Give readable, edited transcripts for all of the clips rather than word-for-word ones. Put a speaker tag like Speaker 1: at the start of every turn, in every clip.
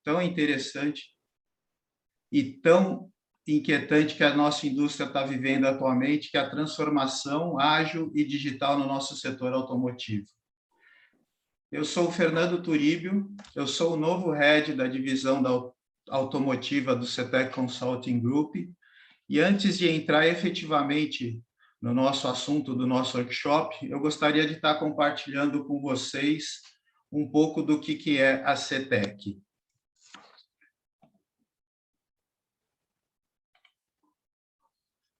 Speaker 1: tão interessante e tão inquietante que a nossa indústria está vivendo atualmente, que é a transformação ágil e digital no nosso setor automotivo. Eu sou o Fernando Turíbio, eu sou o novo head da divisão da automotiva do CETEC Consulting Group, e antes de entrar efetivamente no nosso assunto do nosso workshop, eu gostaria de estar compartilhando com vocês um pouco do que é a CETEC.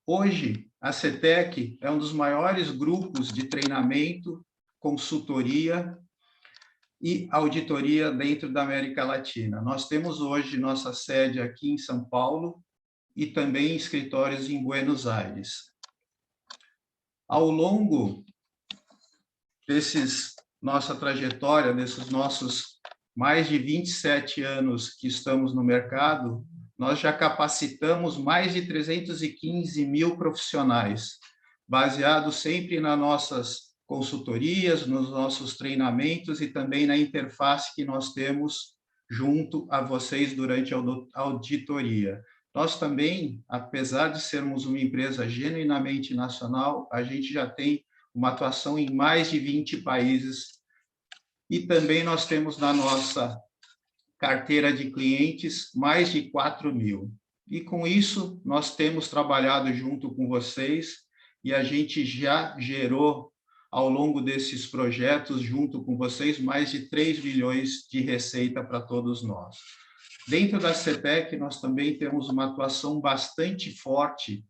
Speaker 1: Hoje, a CETEC é um dos maiores grupos de treinamento, consultoria e auditoria dentro da América Latina. Nós temos hoje nossa sede aqui em São Paulo e também escritórios em Buenos Aires. Ao longo nossa trajetória, desses nossos mais de 27 anos que estamos no mercado, nós já capacitamos mais de 315 mil profissionais, baseados sempre nas nossas consultorias, nos nossos treinamentos e também na interface que nós temos junto a vocês durante a auditoria. Nós também, apesar de sermos uma empresa genuinamente nacional, a gente já tem uma atuação em mais de 20 países e também nós temos na nossa carteira de clientes mais de 4 mil. E com isso, nós temos trabalhado junto com vocês e a gente já gerou, ao longo desses projetos, junto com vocês, mais de 3 bilhões de receita para todos nós. Dentro da CETEC, nós também temos uma atuação bastante forte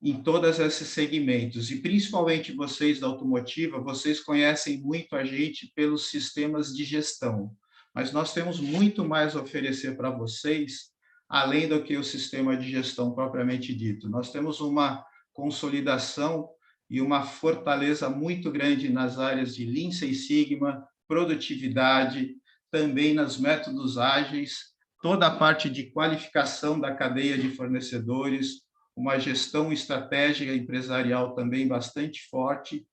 Speaker 1: em todos esses segmentos, e principalmente vocês da automotiva, vocês conhecem muito a gente pelos sistemas de gestão, mas nós temos muito mais a oferecer para vocês, além do que o sistema de gestão propriamente dito. Nós temos uma consolidação e uma fortaleza muito grande nas áreas de Lean Six Sigma, produtividade, também nos métodos ágeis, toda a parte de qualificação da cadeia de fornecedores, uma gestão estratégica empresarial também bastante forte,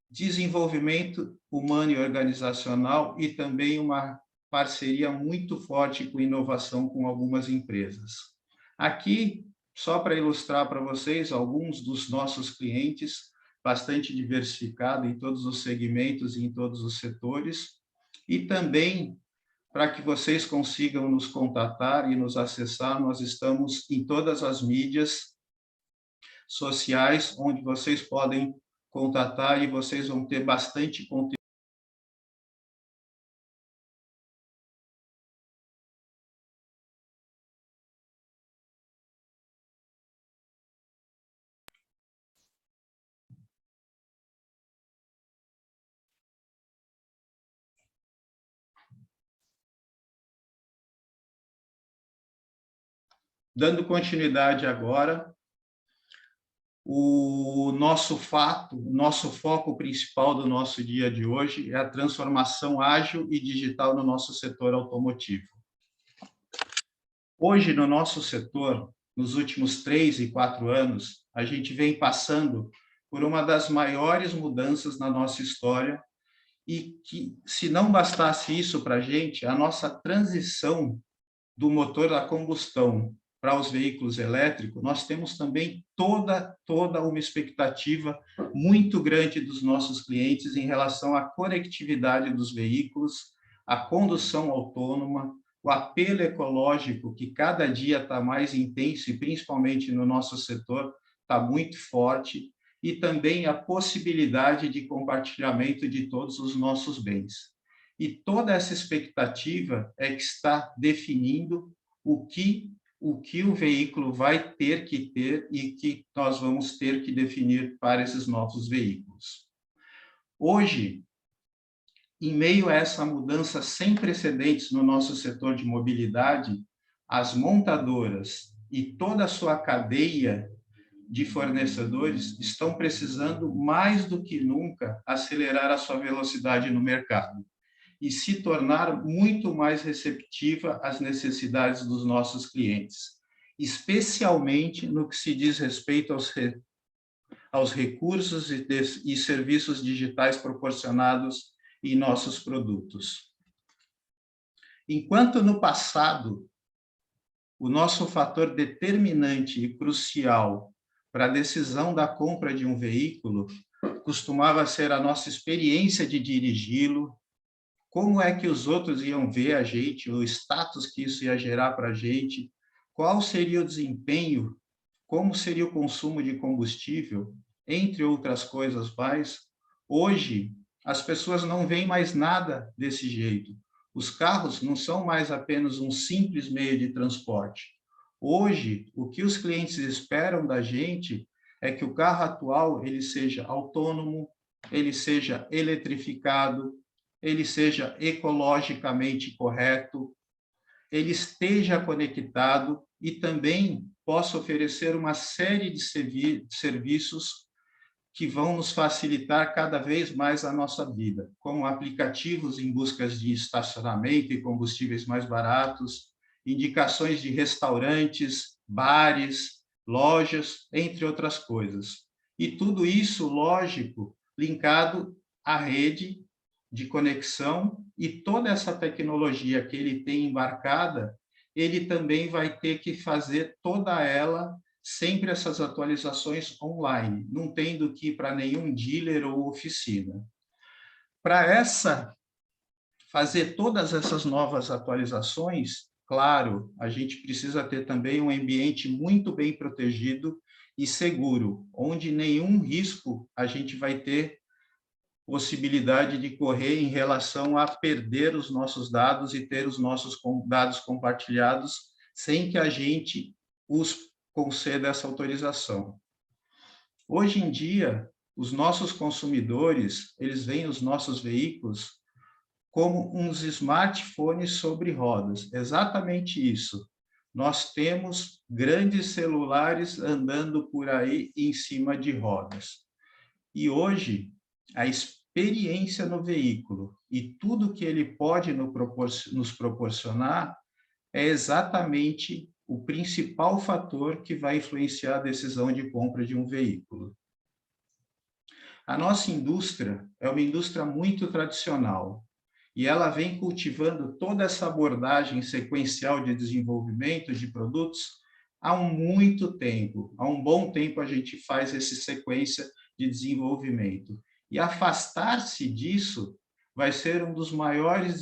Speaker 1: desenvolvimento humano e organizacional e também uma parceria muito forte com inovação com algumas empresas. Aqui, só para ilustrar para vocês alguns dos nossos clientes, bastante diversificado em todos os segmentos e em todos os setores, e também para que vocês consigam nos contatar e nos acessar, nós estamos em todas as mídias sociais, onde vocês podem contatar e vocês vão ter bastante conteúdo. Dando continuidade agora, o nosso foco principal do nosso dia de hoje é a transformação ágil e digital no nosso setor automotivo. Hoje, no nosso setor, nos últimos 3 e 4 anos, a gente vem passando por uma das maiores mudanças na nossa história e que, se não bastasse isso para a gente, a nossa transição do motor a combustão para os veículos elétricos, nós temos também toda uma expectativa muito grande dos nossos clientes em relação à conectividade dos veículos, à condução autônoma, o apelo ecológico, que cada dia está mais intenso, e principalmente no nosso setor, está muito forte, e também a possibilidade de compartilhamento de todos os nossos bens. E toda essa expectativa é que está definindo o que o veículo vai ter que ter e que nós vamos ter que definir para esses novos veículos. Hoje, em meio a essa mudança sem precedentes no nosso setor de mobilidade, as montadoras e toda a sua cadeia de fornecedores estão precisando mais do que nunca acelerar a sua velocidade no mercado e se tornar muito mais receptiva às necessidades dos nossos clientes, especialmente no que se diz respeito aos recursos e serviços digitais proporcionados em nossos produtos. Enquanto no passado, o nosso fator determinante e crucial para a decisão da compra de um veículo costumava ser a nossa experiência de dirigi-lo, como é que os outros iam ver a gente, o status que isso ia gerar para a gente, qual seria o desempenho, como seria o consumo de combustível, entre outras coisas mais. Hoje, as pessoas não veem mais nada desse jeito. Os carros não são mais apenas um simples meio de transporte. Hoje, o que os clientes esperam da gente é que o carro atual ele seja autônomo, ele seja eletrificado, ele seja ecologicamente correto, ele esteja conectado e também possa oferecer uma série de serviços que vão nos facilitar cada vez mais a nossa vida, como aplicativos em busca de estacionamento e combustíveis mais baratos, indicações de restaurantes, bares, lojas, entre outras coisas. E tudo isso, lógico, linkado à rede de conexão e toda essa tecnologia que ele tem embarcada, ele também vai ter que fazer toda ela sempre essas atualizações online, não tendo que ir para nenhum dealer ou oficina. Para fazer todas essas novas atualizações, claro, a gente precisa ter também um ambiente muito bem protegido e seguro, onde nenhum risco a gente vai ter possibilidade de correr em relação a perder os nossos dados e ter os nossos dados compartilhados sem que a gente os conceda essa autorização. Hoje em dia, os nossos consumidores, eles veem os nossos veículos como uns smartphones sobre rodas. Exatamente isso. Nós temos grandes celulares andando por aí em cima de rodas. E hoje, a experiência no veículo e tudo que ele pode nos proporcionar é exatamente o principal fator que vai influenciar a decisão de compra de um veículo. A nossa indústria é uma indústria muito tradicional e ela vem cultivando toda essa abordagem sequencial de desenvolvimento de produtos há muito tempo. Há um bom tempo a gente faz essa sequência de desenvolvimento. E afastar-se disso vai ser um dos maiores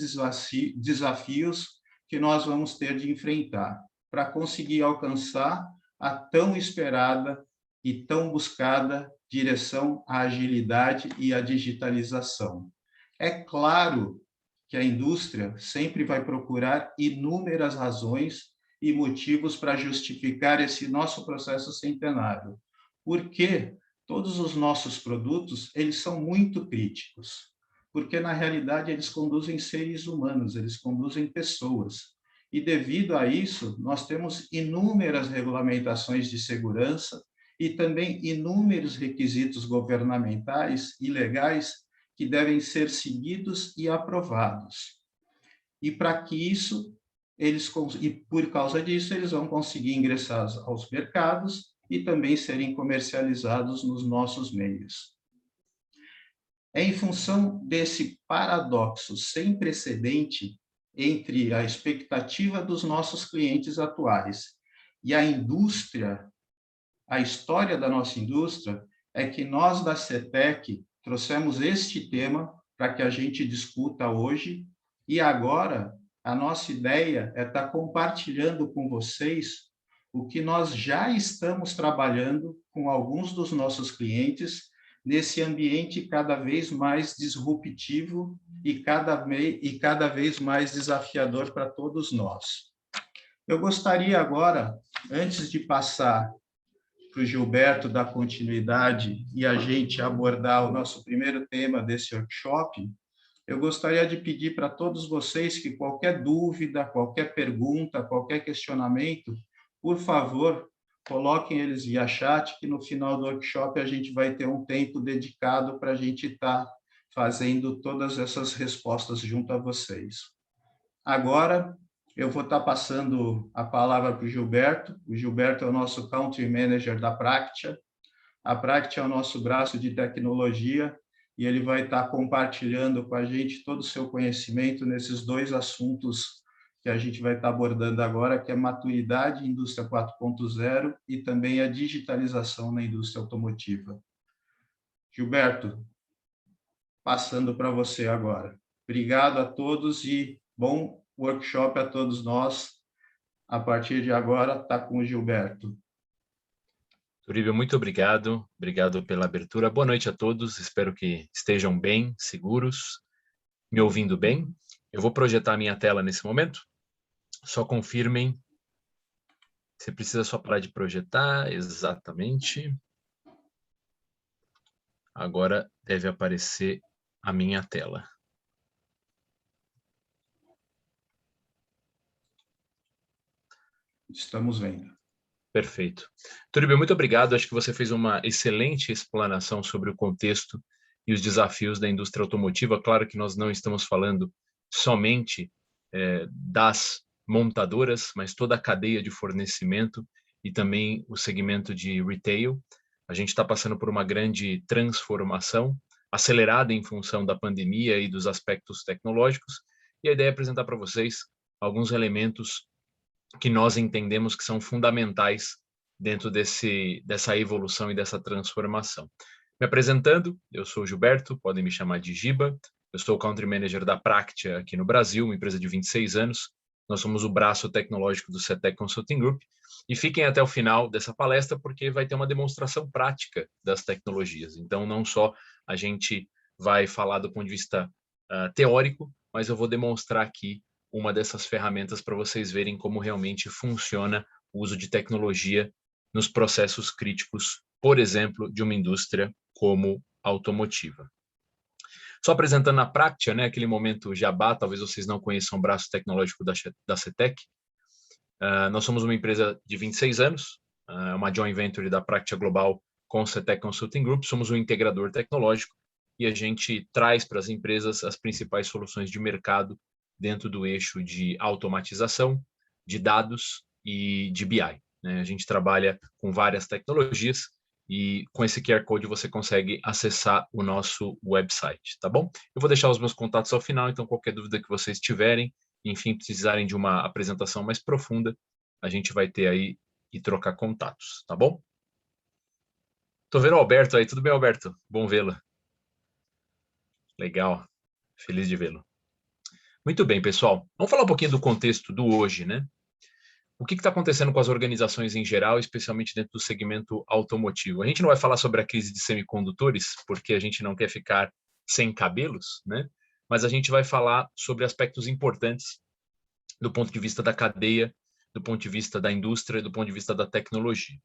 Speaker 1: desafios que nós vamos ter de enfrentar para conseguir alcançar a tão esperada e tão buscada direção à agilidade e à digitalização. É claro que a indústria sempre vai procurar inúmeras razões e motivos para justificar esse nosso processo centenário, porque todos os nossos produtos, eles são muito críticos, porque na realidade eles conduzem seres humanos, eles conduzem pessoas. E devido a isso, nós temos inúmeras regulamentações de segurança e também inúmeros requisitos governamentais e legais que devem ser seguidos e aprovados. E para que isso, e por causa disso, eles vão conseguir ingressar aos mercados e também serem comercializados nos nossos meios. É em função desse paradoxo sem precedente entre a expectativa dos nossos clientes atuais e a indústria, a história da nossa indústria, é que nós da CETEC trouxemos este tema para que a gente discuta hoje e agora a nossa ideia é estar compartilhando com vocês o que nós já estamos trabalhando com alguns dos nossos clientes nesse ambiente cada vez mais disruptivo e cada vez mais desafiador para todos nós. Eu gostaria agora, antes de passar para o Gilberto dar continuidade e a gente abordar o nosso primeiro tema desse workshop, eu gostaria de pedir para todos vocês que qualquer dúvida, qualquer pergunta, qualquer questionamento, por favor, coloquem eles via chat, que no final do workshop a gente vai ter um tempo dedicado para a gente estar fazendo todas essas respostas junto a vocês. Agora, eu vou estar passando a palavra para o Gilberto. O Gilberto é o nosso Country Manager da Practia. A Practia é o nosso braço de tecnologia e ele vai estar compartilhando com a gente todo o seu conhecimento nesses dois assuntos que a gente vai estar abordando agora, que é maturidade, indústria 4.0 e também a digitalização na indústria automotiva. Gilberto, passando para você agora. Obrigado a todos e bom workshop a todos nós. A partir de agora, está com o Gilberto.
Speaker 2: Turíbio, muito obrigado. Obrigado pela abertura. Boa noite a todos. Espero que estejam bem, seguros, me ouvindo bem. Eu vou projetar a minha tela nesse momento. Só confirmem. Você precisa só parar de projetar. Exatamente. Agora deve aparecer a minha tela.
Speaker 1: Estamos vendo.
Speaker 2: Perfeito. Turíbio, muito obrigado. Acho que você fez uma excelente explanação sobre o contexto e os desafios da indústria automotiva. Claro que nós não estamos falando somente das montadoras, mas toda a cadeia de fornecimento e também o segmento de retail. A gente está passando por uma grande transformação, acelerada em função da pandemia e dos aspectos tecnológicos, e a ideia é apresentar para vocês alguns elementos que nós entendemos que são fundamentais dentro dessa evolução e dessa transformação. Me apresentando, eu sou Gilberto, podem me chamar de Giba, eu sou o Country Manager da Practia aqui no Brasil, uma empresa de 26 anos, nós somos o braço tecnológico do CETEC Consulting Group, e fiquem até o final dessa palestra porque vai ter uma demonstração prática das tecnologias. Então, não só a gente vai falar do ponto de vista teórico, mas eu vou demonstrar aqui uma dessas ferramentas para vocês verem como realmente funciona o uso de tecnologia nos processos críticos, por exemplo, de uma indústria como automotiva. Só apresentando a Practia, né, aquele momento jabá, talvez vocês não conheçam o braço tecnológico da CETEC. Nós somos uma empresa de 26 anos, uma joint venture da Practia Global com o CETEC Consulting Group, somos um integrador tecnológico e a gente traz para as empresas as principais soluções de mercado dentro do eixo de automatização, de dados e de BI. Né? A gente trabalha com várias tecnologias e com esse QR Code você consegue acessar o nosso website, tá bom? Eu vou deixar os meus contatos ao final, então qualquer dúvida que vocês tiverem, enfim, precisarem de uma apresentação mais profunda, a gente vai ter aí e trocar contatos, tá bom? Tô vendo o Alberto aí, tudo bem, Alberto? Bom vê-lo. Legal, feliz de vê-lo. Muito bem, pessoal. Vamos falar um pouquinho do contexto do hoje, né? O que está acontecendo com as organizações em geral, especialmente dentro do segmento automotivo? A gente não vai falar sobre a crise de semicondutores, porque a gente não quer ficar sem cabelos, né? Mas a gente vai falar sobre aspectos importantes do ponto de vista da cadeia, do ponto de vista da indústria, do ponto de vista da tecnologia.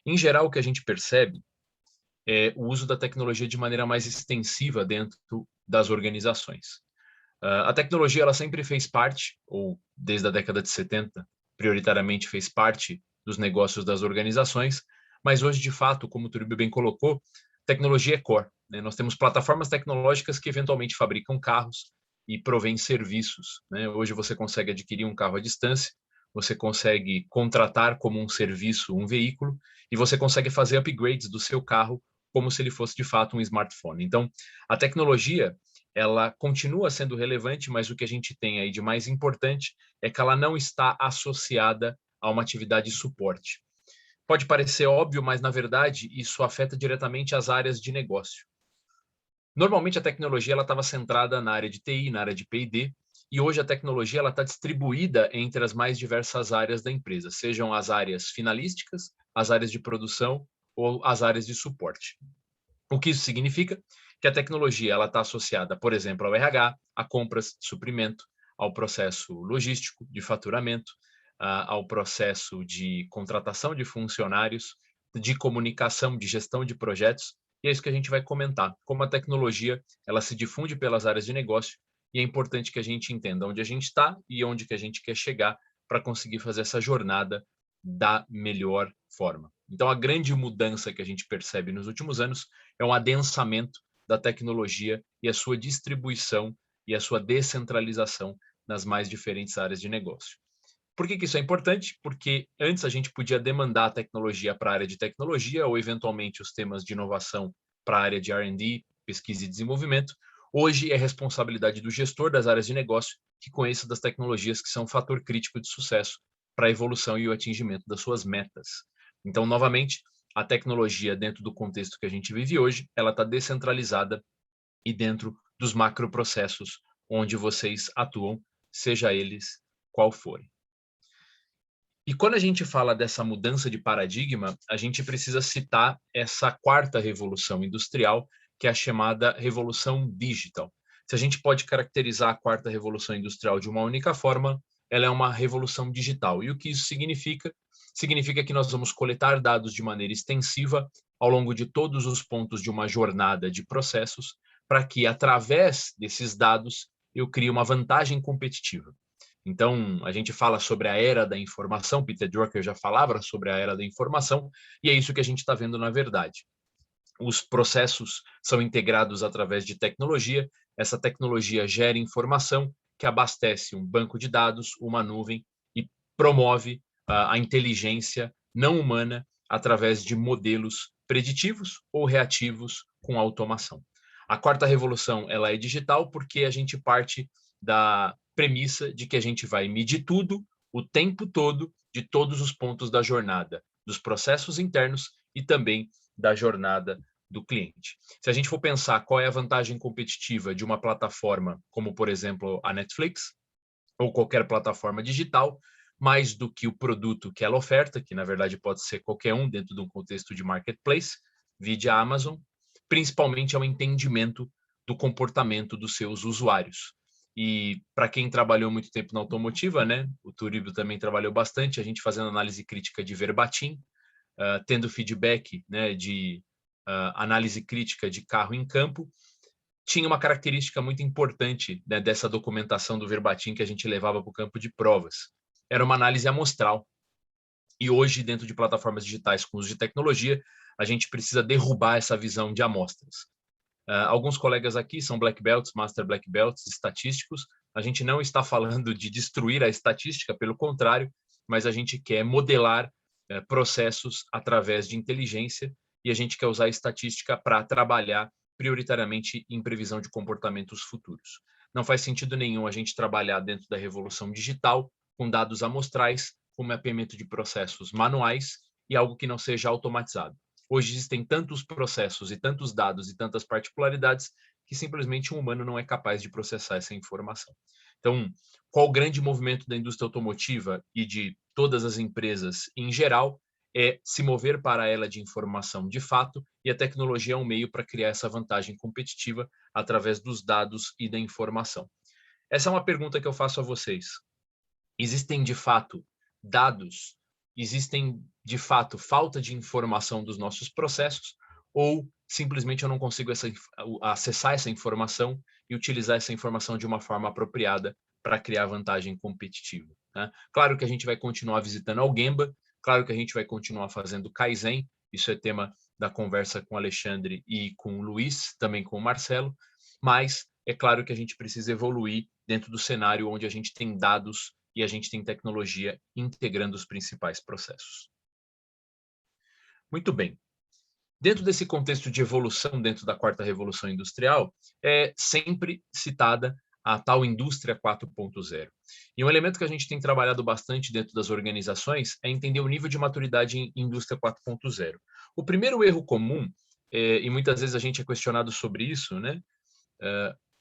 Speaker 2: Em geral, o que a gente percebe é o uso da tecnologia de maneira mais extensiva dentro das organizações. A tecnologia ela sempre fez parte, ou desde a década de 70, prioritariamente fez parte dos negócios das organizações, mas hoje, de fato, como o Turíbio bem colocou, tecnologia é core. Né? Nós temos plataformas tecnológicas que eventualmente fabricam carros e provêm serviços. Né? Hoje você consegue adquirir um carro à distância, você consegue contratar como um serviço um veículo e você consegue fazer upgrades do seu carro como se ele fosse de fato um smartphone. Então, a tecnologia ela continua sendo relevante, mas o que a gente tem aí de mais importante é que ela não está associada a uma atividade de suporte. Pode parecer óbvio, mas na verdade isso afeta diretamente as áreas de negócio. Normalmente a tecnologia ela estava centrada na área de TI, na área de P&D, e hoje a tecnologia ela está distribuída entre as mais diversas áreas da empresa, sejam as áreas finalísticas, as áreas de produção ou as áreas de suporte. O que isso significa? Que a tecnologia ela está associada, por exemplo, ao RH, a compras, suprimento, ao processo logístico, de faturamento, ao processo de contratação de funcionários, de comunicação, de gestão de projetos, e é isso que a gente vai comentar, como a tecnologia ela se difunde pelas áreas de negócio, e é importante que a gente entenda onde a gente está e onde que a gente quer chegar para conseguir fazer essa jornada da melhor forma. Então, a grande mudança que a gente percebe nos últimos anos é um adensamento da tecnologia e a sua distribuição e a sua descentralização nas mais diferentes áreas de negócio. Por que isso é importante? Porque antes a gente podia demandar a tecnologia para a área de tecnologia ou, eventualmente, os temas de inovação para a área de R&D, pesquisa e desenvolvimento. Hoje é responsabilidade do gestor das áreas de negócio que conheça das tecnologias que são um fator crítico de sucesso para a evolução e o atingimento das suas metas. Então, novamente, a tecnologia dentro do contexto que a gente vive hoje, ela está descentralizada e dentro dos macroprocessos onde vocês atuam, seja eles qual forem. E quando a gente fala dessa mudança de paradigma, a gente precisa citar essa quarta revolução industrial, que é a chamada revolução digital. Se a gente pode caracterizar a quarta revolução industrial de uma única forma, ela é uma revolução digital. E o que isso significa? Significa que nós vamos coletar dados de maneira extensiva ao longo de todos os pontos de uma jornada de processos, para que, através desses dados, eu crie uma vantagem competitiva. Então, a gente fala sobre a era da informação, Peter Drucker já falava sobre a era da informação, e é isso que a gente está vendo na verdade. Os processos são integrados através de tecnologia, essa tecnologia gera informação que abastece um banco de dados, uma nuvem, e promove a inteligência não humana através de modelos preditivos ou reativos com automação. A quarta revolução ela é digital porque a gente parte da premissa de que a gente vai medir tudo, o tempo todo, de todos os pontos da jornada, dos processos internos e também da jornada do cliente. Se a gente for pensar qual é a vantagem competitiva de uma plataforma como, por exemplo, a Netflix, ou qualquer plataforma digital, mais do que o produto que ela oferta, que na verdade pode ser qualquer um dentro de um contexto de marketplace, vide a Amazon, principalmente ao entendimento do comportamento dos seus usuários. E para quem trabalhou muito tempo na automotiva, né, o Turíbio também trabalhou bastante, a gente fazendo análise crítica de verbatim, tendo feedback, né, de análise crítica de carro em campo, tinha uma característica muito importante, né, dessa documentação do verbatim que a gente levava para o campo de provas. Era uma análise amostral. E hoje, dentro de plataformas digitais com uso de tecnologia, a gente precisa derrubar essa visão de amostras. Alguns colegas aqui são black belts, master black belts, estatísticos. A gente não está falando de destruir a estatística, pelo contrário, mas a gente quer modelar processos através de inteligência e a gente quer usar a estatística para trabalhar prioritariamente em previsão de comportamentos futuros. Não faz sentido nenhum a gente trabalhar dentro da revolução digital com dados amostrais, com mapeamento de processos manuais e algo que não seja automatizado. Hoje existem tantos processos e tantos dados e tantas particularidades que simplesmente um humano não é capaz de processar essa informação. Então, qual o grande movimento da indústria automotiva e de todas as empresas em geral é se mover para a era de informação de fato, e a tecnologia é um meio para criar essa vantagem competitiva através dos dados e da informação. Essa é uma pergunta que eu faço a vocês. Existem de fato dados? Existem de fato falta de informação dos nossos processos? Ou simplesmente eu não consigo acessar essa informação e utilizar essa informação de uma forma apropriada para criar vantagem competitiva, né? Claro que a gente vai continuar visitando a Gemba, claro que a gente vai continuar fazendo Kaizen, isso é tema da conversa com o Alexandre e com o Luiz, também com o Marcelo, mas é claro que a gente precisa evoluir dentro do cenário onde a gente tem dados e a gente tem tecnologia integrando os principais processos. Muito bem. Dentro desse contexto de evolução dentro da quarta revolução industrial, é sempre citada a tal indústria 4.0. E um elemento que a gente tem trabalhado bastante dentro das organizações é entender o nível de maturidade em indústria 4.0. O primeiro erro comum, e muitas vezes a gente é questionado sobre isso, né?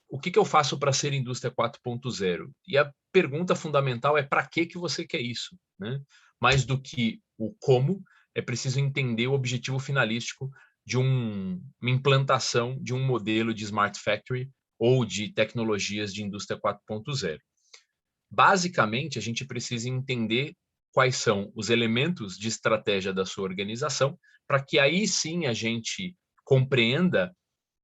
Speaker 2: O que eu faço para ser indústria 4.0? E a pergunta fundamental é para que você quer isso, né? Mais do que o como, é preciso entender o objetivo finalístico de uma implantação de um modelo de Smart Factory ou de tecnologias de indústria 4.0. Basicamente, a gente precisa entender quais são os elementos de estratégia da sua organização para que aí sim a gente compreenda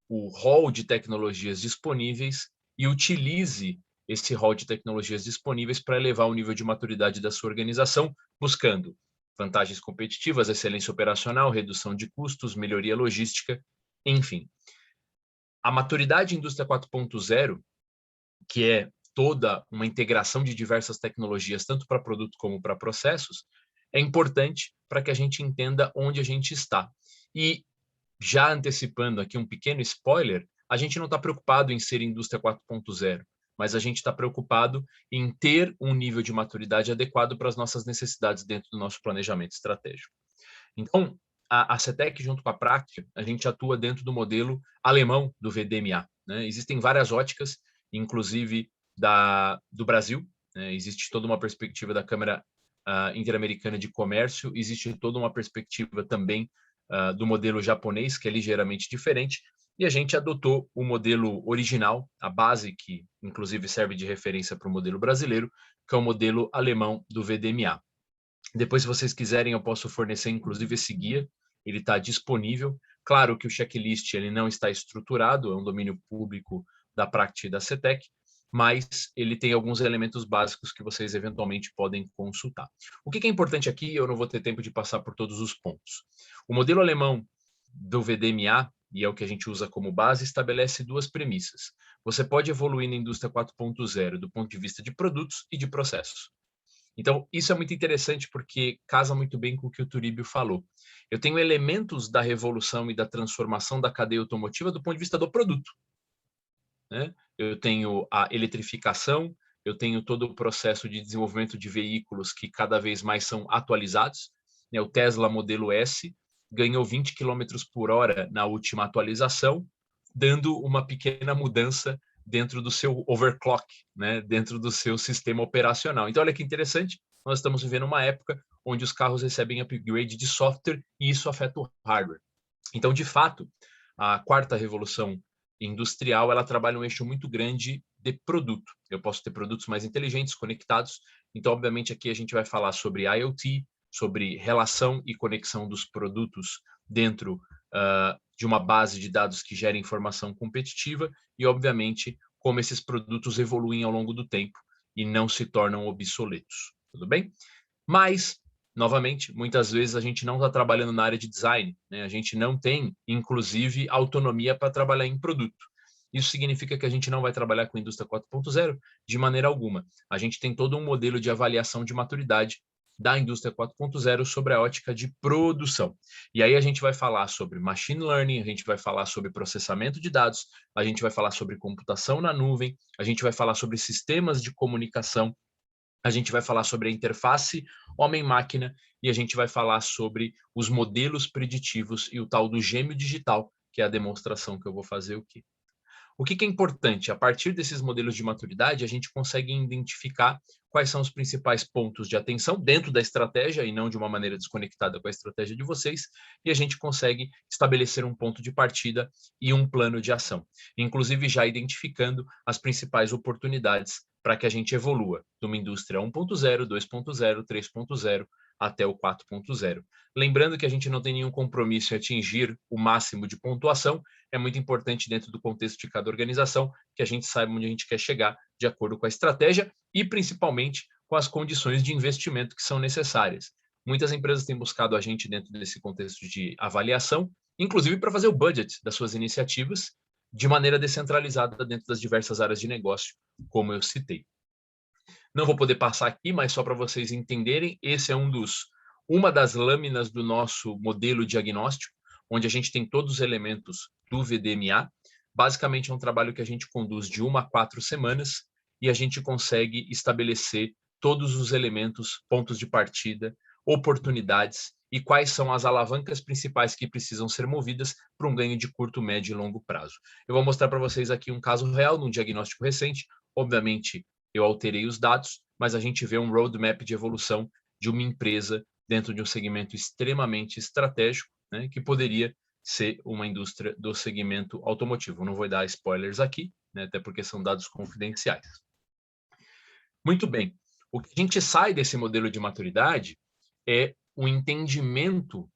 Speaker 2: o rol de tecnologias disponíveis e utilize esse rol de tecnologias disponíveis para elevar o nível de maturidade da sua organização, buscando vantagens competitivas, excelência operacional, redução de custos, melhoria logística, enfim. A maturidade indústria 4.0, que é toda uma integração de diversas tecnologias, tanto para produto como para processos, é importante para que a gente entenda onde a gente está. E já antecipando aqui um pequeno spoiler, a gente não está preocupado em ser indústria 4.0, mas a gente está preocupado em ter um nível de maturidade adequado para as nossas necessidades dentro do nosso planejamento estratégico. Então, a CETEC, junto com a Practia, a gente atua dentro do modelo alemão do VDMA. Né? Existem várias óticas, inclusive do Brasil, né? Existe toda uma perspectiva da Câmara Interamericana de Comércio, existe toda uma perspectiva também do modelo japonês, que é ligeiramente diferente, e a gente adotou o modelo original, a base que, inclusive, serve de referência para o modelo brasileiro, que é o modelo alemão do VDMA. Depois, se vocês quiserem, eu posso fornecer, inclusive, esse guia, ele está disponível. Claro que o checklist ele não está estruturado, é um domínio público da Practia e da CETEC, mas ele tem alguns elementos básicos que vocês eventualmente podem consultar. O que é importante aqui, eu não vou ter tempo de passar por todos os pontos. O modelo alemão do VDMA, e é o que a gente usa como base, estabelece duas premissas. Você pode evoluir na indústria 4.0 do ponto de vista de produtos e de processos. Então, isso é muito interessante porque casa muito bem com o que o Turíbio falou. Eu tenho elementos da revolução e da transformação da cadeia automotiva do ponto de vista do produto, né? Eu tenho a eletrificação, eu tenho todo o processo de desenvolvimento de veículos que cada vez mais são atualizados, né? O Tesla Modelo S ganhou 20 km por hora na última atualização, dando uma pequena mudança dentro do seu overclock, né? Dentro do seu sistema operacional. Então, olha que interessante, nós estamos vivendo uma época onde os carros recebem upgrade de software e isso afeta o hardware. Então, de fato, a quarta revolução industrial, ela trabalha um eixo muito grande de produto. Eu posso ter produtos mais inteligentes, conectados. Então, obviamente, aqui a gente vai falar sobre IoT, sobre relação e conexão dos produtos dentro de uma base de dados que gera informação competitiva e, obviamente, como esses produtos evoluem ao longo do tempo e não se tornam obsoletos. Tudo bem? Mas, novamente, muitas vezes a gente não está trabalhando na área de design, né? A gente não tem, inclusive, autonomia para trabalhar em produto. Isso significa que a gente não vai trabalhar com a indústria 4.0 de maneira alguma. A gente tem todo um modelo de avaliação de maturidade da indústria 4.0 sobre a ótica de produção. E aí a gente vai falar sobre machine learning, a gente vai falar sobre processamento de dados, a gente vai falar sobre computação na nuvem, a gente vai falar sobre sistemas de comunicação, a gente vai falar sobre a interface homem-máquina e a gente vai falar sobre os modelos preditivos e o tal do gêmeo digital, que é a demonstração que eu vou fazer aqui. O que é importante? A partir desses modelos de maturidade, a gente consegue identificar quais são os principais pontos de atenção dentro da estratégia e não de uma maneira desconectada com a estratégia de vocês, e a gente consegue estabelecer um ponto de partida e um plano de ação, inclusive já identificando as principais oportunidades para que a gente evolua de uma indústria 1.0, 2.0, 3.0 até o 4.0. Lembrando que a gente não tem nenhum compromisso em atingir o máximo de pontuação, é muito importante dentro do contexto de cada organização que a gente saiba onde a gente quer chegar de acordo com a estratégia e principalmente com as condições de investimento que são necessárias. Muitas empresas têm buscado a gente dentro desse contexto de avaliação, inclusive para fazer o budget das suas iniciativas de maneira descentralizada dentro das diversas áreas de negócio, como eu citei. Não vou poder passar aqui, mas só para vocês entenderem, esse é uma das lâminas do nosso modelo diagnóstico, onde a gente tem todos os elementos do VDMA. Basicamente é um trabalho que a gente conduz de 1 a 4 semanas e a gente consegue estabelecer todos os elementos, pontos de partida, oportunidades e quais são as alavancas principais que precisam ser movidas para um ganho de curto, médio e longo prazo. Eu vou mostrar para vocês aqui um caso real, num diagnóstico recente. Obviamente, eu alterei os dados, mas a gente vê um roadmap de evolução de uma empresa dentro de um segmento extremamente estratégico, né, que poderia ser uma indústria do segmento automotivo. Não vou dar spoilers aqui, né, até porque são dados confidenciais. Muito bem. O que a gente sai desse modelo de maturidade é o entendimento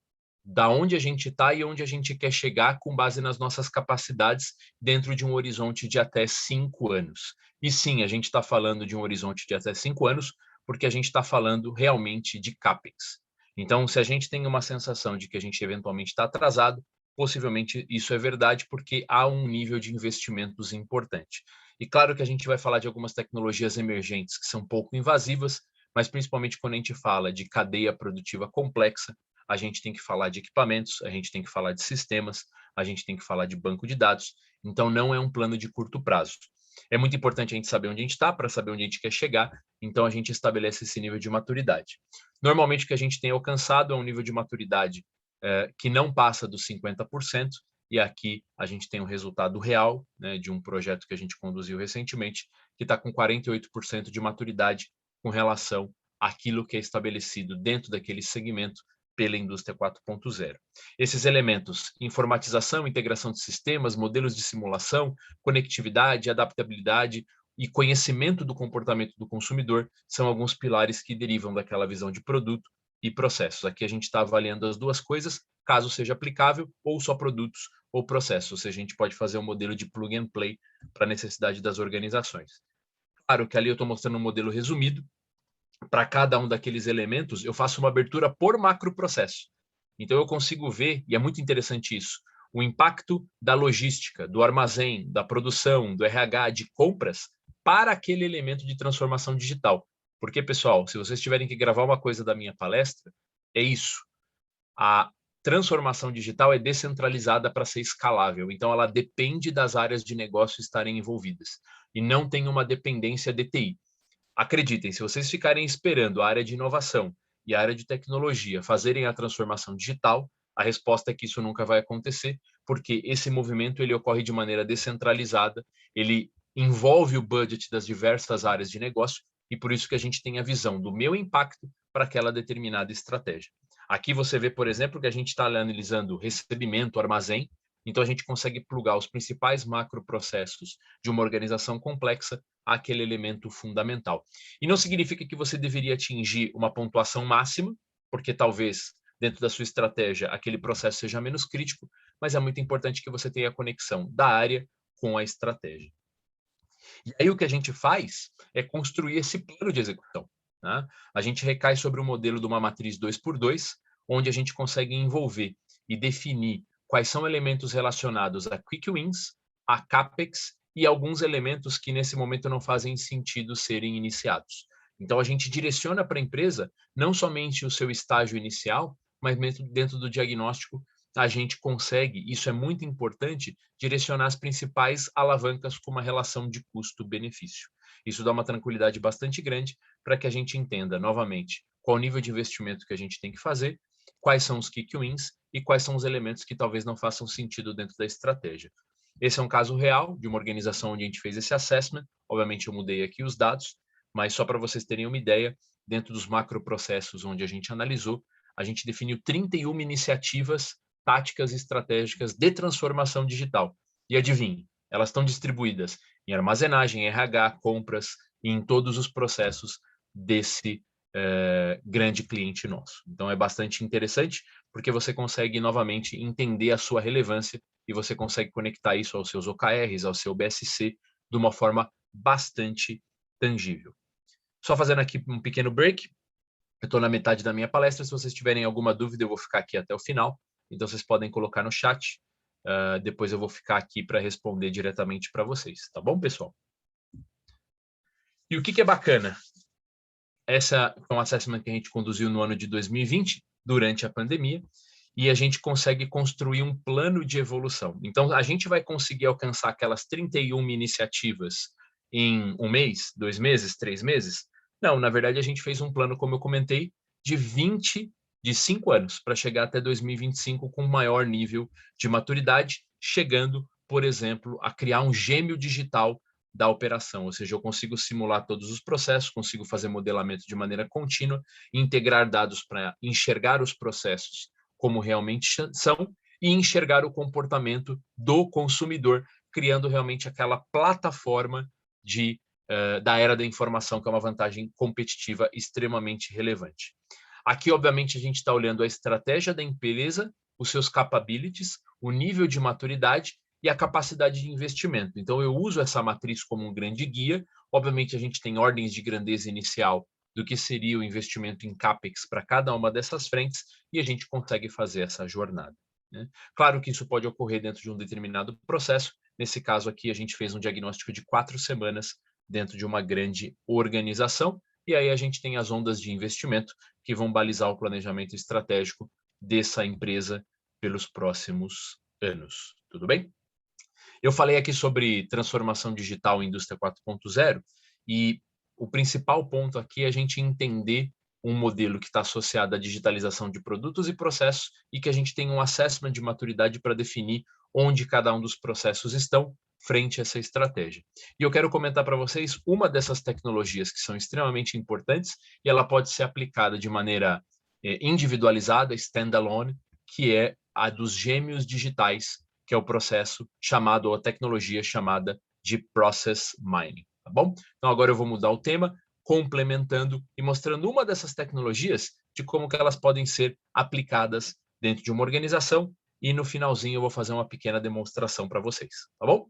Speaker 2: da onde a gente está e onde a gente quer chegar com base nas nossas capacidades dentro de um horizonte de até 5 anos. E sim, a gente está falando de um horizonte de até 5 anos porque a gente está falando realmente de CAPEX. Então, se a gente tem uma sensação de que a gente eventualmente está atrasado, possivelmente isso é verdade porque há um nível de investimentos importante. E claro que a gente vai falar de algumas tecnologias emergentes que são pouco invasivas, mas principalmente quando a gente fala de cadeia produtiva complexa, a gente tem que falar de equipamentos, a gente tem que falar de sistemas, a gente tem que falar de banco de dados, então não é um plano de curto prazo. É muito importante a gente saber onde a gente está, para saber onde a gente quer chegar, então a gente estabelece esse nível de maturidade. Normalmente o que a gente tem alcançado é um nível de maturidade que não passa dos 50%, e aqui a gente tem um resultado real, né, de um projeto que a gente conduziu recentemente, que está com 48% de maturidade com relação àquilo que é estabelecido dentro daquele segmento pela indústria 4.0. Esses elementos, informatização, integração de sistemas, modelos de simulação, conectividade, adaptabilidade e conhecimento do comportamento do consumidor são alguns pilares que derivam daquela visão de produto e processos. Aqui a gente está avaliando as duas coisas, caso seja aplicável, ou só produtos ou processos, ou seja, a gente pode fazer um modelo de plug and play para a necessidade das organizações. Claro que ali eu estou mostrando um modelo resumido, para cada um daqueles elementos, eu faço uma abertura por macroprocesso. Então, eu consigo ver, e é muito interessante isso, o impacto da logística, do armazém, da produção, do RH, de compras, para aquele elemento de transformação digital. Porque, pessoal, se vocês tiverem que gravar uma coisa da minha palestra, é isso. A transformação digital é descentralizada para ser escalável, então ela depende das áreas de negócio estarem envolvidas, e não tem uma dependência de TI. Acreditem, se vocês ficarem esperando a área de inovação e a área de tecnologia fazerem a transformação digital, a resposta é que isso nunca vai acontecer, porque esse movimento ele ocorre de maneira descentralizada, ele envolve o budget das diversas áreas de negócio, e por isso que a gente tem a visão do meu impacto para aquela determinada estratégia. Aqui você vê, por exemplo, que a gente está analisando recebimento, armazém, então a gente consegue plugar os principais macroprocessos de uma organização complexa àquele elemento fundamental. E não significa que você deveria atingir uma pontuação máxima, porque talvez dentro da sua estratégia aquele processo seja menos crítico, mas é muito importante que você tenha a conexão da área com a estratégia. E aí o que a gente faz é construir esse plano de execução. Né? A gente recai sobre o modelo de uma matriz 2x2, onde a gente consegue envolver e definir quais são elementos relacionados a quick wins, a CAPEX e alguns elementos que nesse momento não fazem sentido serem iniciados. Então a gente direciona para a empresa não somente o seu estágio inicial, mas dentro do diagnóstico a gente consegue, isso é muito importante, direcionar as principais alavancas com uma relação de custo-benefício. Isso dá uma tranquilidade bastante grande para que a gente entenda, novamente, qual o nível de investimento que a gente tem que fazer, quais são os quick wins e quais são os elementos que talvez não façam sentido dentro da estratégia. Esse é um caso real de uma organização onde a gente fez esse assessment. Obviamente, eu mudei aqui os dados, mas só para vocês terem uma ideia, dentro dos macroprocessos onde a gente analisou, a gente definiu 31 iniciativas táticas estratégicas de transformação digital. E adivinhe, elas estão distribuídas em armazenagem, RH, compras e em todos os processos desse grande cliente nosso. Então é bastante interessante porque você consegue novamente entender a sua relevância e você consegue conectar isso aos seus OKRs, ao seu BSC de uma forma bastante tangível. Só fazendo aqui um pequeno break, eu estou na metade da minha palestra, se vocês tiverem alguma dúvida eu vou ficar aqui até o final, então vocês podem colocar no chat, depois eu vou ficar aqui para responder diretamente para vocês, tá bom, pessoal? E o que é bacana? Essa foi um assessment que a gente conduziu no ano de 2020, durante a pandemia, e a gente consegue construir um plano de evolução. Então, a gente vai conseguir alcançar aquelas 31 iniciativas em 1 mês, 2 meses, 3 meses? Não, na verdade, a gente fez um plano, como eu comentei, de 5 anos, para chegar até 2025 com maior nível de maturidade, chegando, por exemplo, a criar um gêmeo digital da operação, ou seja, eu consigo simular todos os processos, consigo fazer modelamento de maneira contínua, integrar dados para enxergar os processos como realmente são e enxergar o comportamento do consumidor, criando realmente aquela plataforma da era da informação, que é uma vantagem competitiva extremamente relevante. Aqui, obviamente, a gente está olhando a estratégia da empresa, os seus capabilities, o nível de maturidade e a capacidade de investimento. Então, eu uso essa matriz como um grande guia. Obviamente, a gente tem ordens de grandeza inicial do que seria o investimento em CAPEX para cada uma dessas frentes e a gente consegue fazer essa jornada. Né? Claro que isso pode ocorrer dentro de um determinado processo. Nesse caso aqui, a gente fez um diagnóstico de 4 semanas dentro de uma grande organização e aí a gente tem as ondas de investimento que vão balizar o planejamento estratégico dessa empresa pelos próximos anos. Tudo bem? Eu falei aqui sobre transformação digital em indústria 4.0 e o principal ponto aqui é a gente entender um modelo que está associado à digitalização de produtos e processos e que a gente tem um assessment de maturidade para definir onde cada um dos processos estão frente a essa estratégia. E eu quero comentar para vocês uma dessas tecnologias que são extremamente importantes e ela pode ser aplicada de maneira individualizada, standalone, que é a dos gêmeos digitais, que é o processo chamado, ou a tecnologia chamada de Process Mining, tá bom? Então agora eu vou mudar o tema, complementando e mostrando uma dessas tecnologias de como que elas podem ser aplicadas dentro de uma organização e no finalzinho eu vou fazer uma pequena demonstração para vocês, tá bom?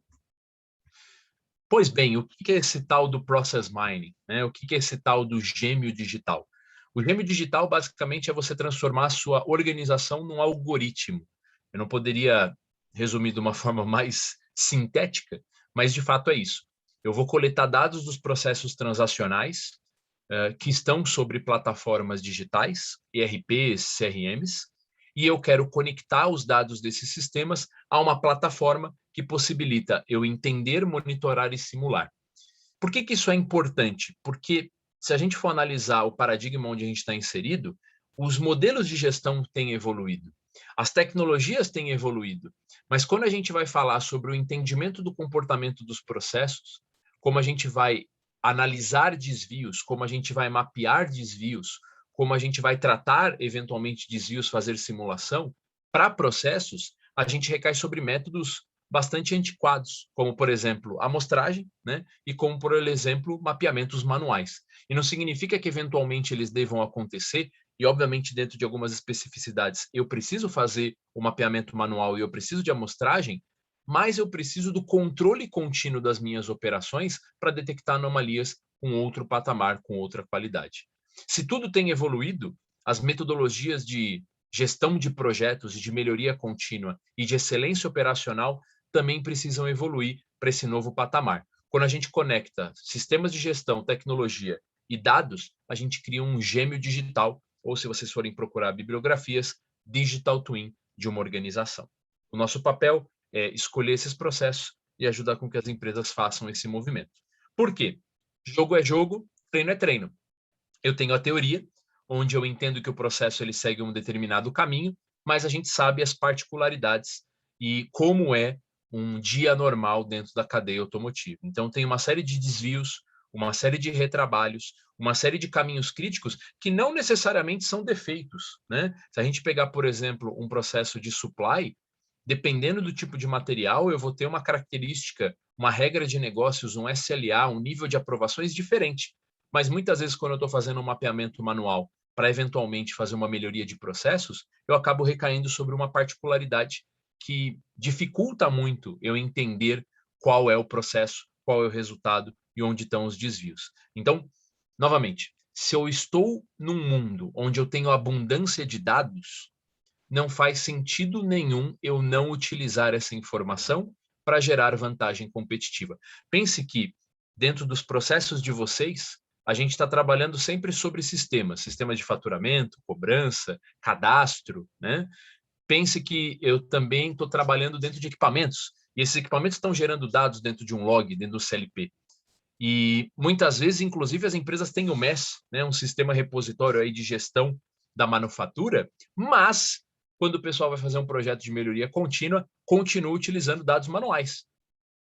Speaker 2: Pois bem, o que é esse tal do Process Mining, né? O que é esse tal do gêmeo digital? O gêmeo digital, basicamente, é você transformar a sua organização num algoritmo. Eu não poderia resumir de uma forma mais sintética, mas de fato é isso. Eu vou coletar dados dos processos transacionais que estão sobre plataformas digitais, ERPs, CRMs, e eu quero conectar os dados desses sistemas a uma plataforma que possibilita eu entender, monitorar e simular. Por que isso é importante? Porque se a gente for analisar o paradigma onde a gente está inserido, os modelos de gestão têm evoluído, as tecnologias têm evoluído, mas quando a gente vai falar sobre o entendimento do comportamento dos processos, como a gente vai analisar desvios, como a gente vai mapear desvios, como a gente vai tratar eventualmente desvios, fazer simulação, para processos, a gente recai sobre métodos bastante antiquados, como, por exemplo, amostragem, né? E como, por exemplo, mapeamentos manuais. E não significa que, eventualmente, eles devam acontecer, e, obviamente, dentro de algumas especificidades, eu preciso fazer o mapeamento manual e eu preciso de amostragem, mas eu preciso do controle contínuo das minhas operações para detectar anomalias com outro patamar, com outra qualidade. Se tudo tem evoluído, as metodologias de gestão de projetos e de melhoria contínua e de excelência operacional também precisam evoluir para esse novo patamar. Quando a gente conecta sistemas de gestão, tecnologia e dados, a gente cria um gêmeo digital, ou se vocês forem procurar bibliografias, digital twin de uma organização. O nosso papel é escolher esses processos e ajudar com que as empresas façam esse movimento. Por quê? Jogo é jogo, treino é treino. Eu tenho a teoria, onde eu entendo que o processo ele segue um determinado caminho, mas a gente sabe as particularidades e como é um dia normal dentro da cadeia automotiva. Então, tem uma série de desvios, uma série de retrabalhos, uma série de caminhos críticos que não necessariamente são defeitos, né? Se a gente pegar, por exemplo, um processo de supply, dependendo do tipo de material, eu vou ter uma característica, uma regra de negócios, um SLA, um nível de aprovações diferente. Mas muitas vezes, quando eu estou fazendo um mapeamento manual para eventualmente fazer uma melhoria de processos, eu acabo recaindo sobre uma particularidade que dificulta muito eu entender qual é o processo, qual é o resultado e onde estão os desvios. Então, novamente, se eu estou num mundo onde eu tenho abundância de dados, não faz sentido nenhum eu não utilizar essa informação para gerar vantagem competitiva. Pense que, dentro dos processos de vocês, a gente está trabalhando sempre sobre sistemas de faturamento, cobrança, cadastro, né? Pense que eu também estou trabalhando dentro de equipamentos, e esses equipamentos estão gerando dados dentro de um log, dentro do CLP. E muitas vezes, inclusive, as empresas têm o MES, né, um sistema repositório aí de gestão da manufatura, mas quando o pessoal vai fazer um projeto de melhoria contínua, continua utilizando dados manuais.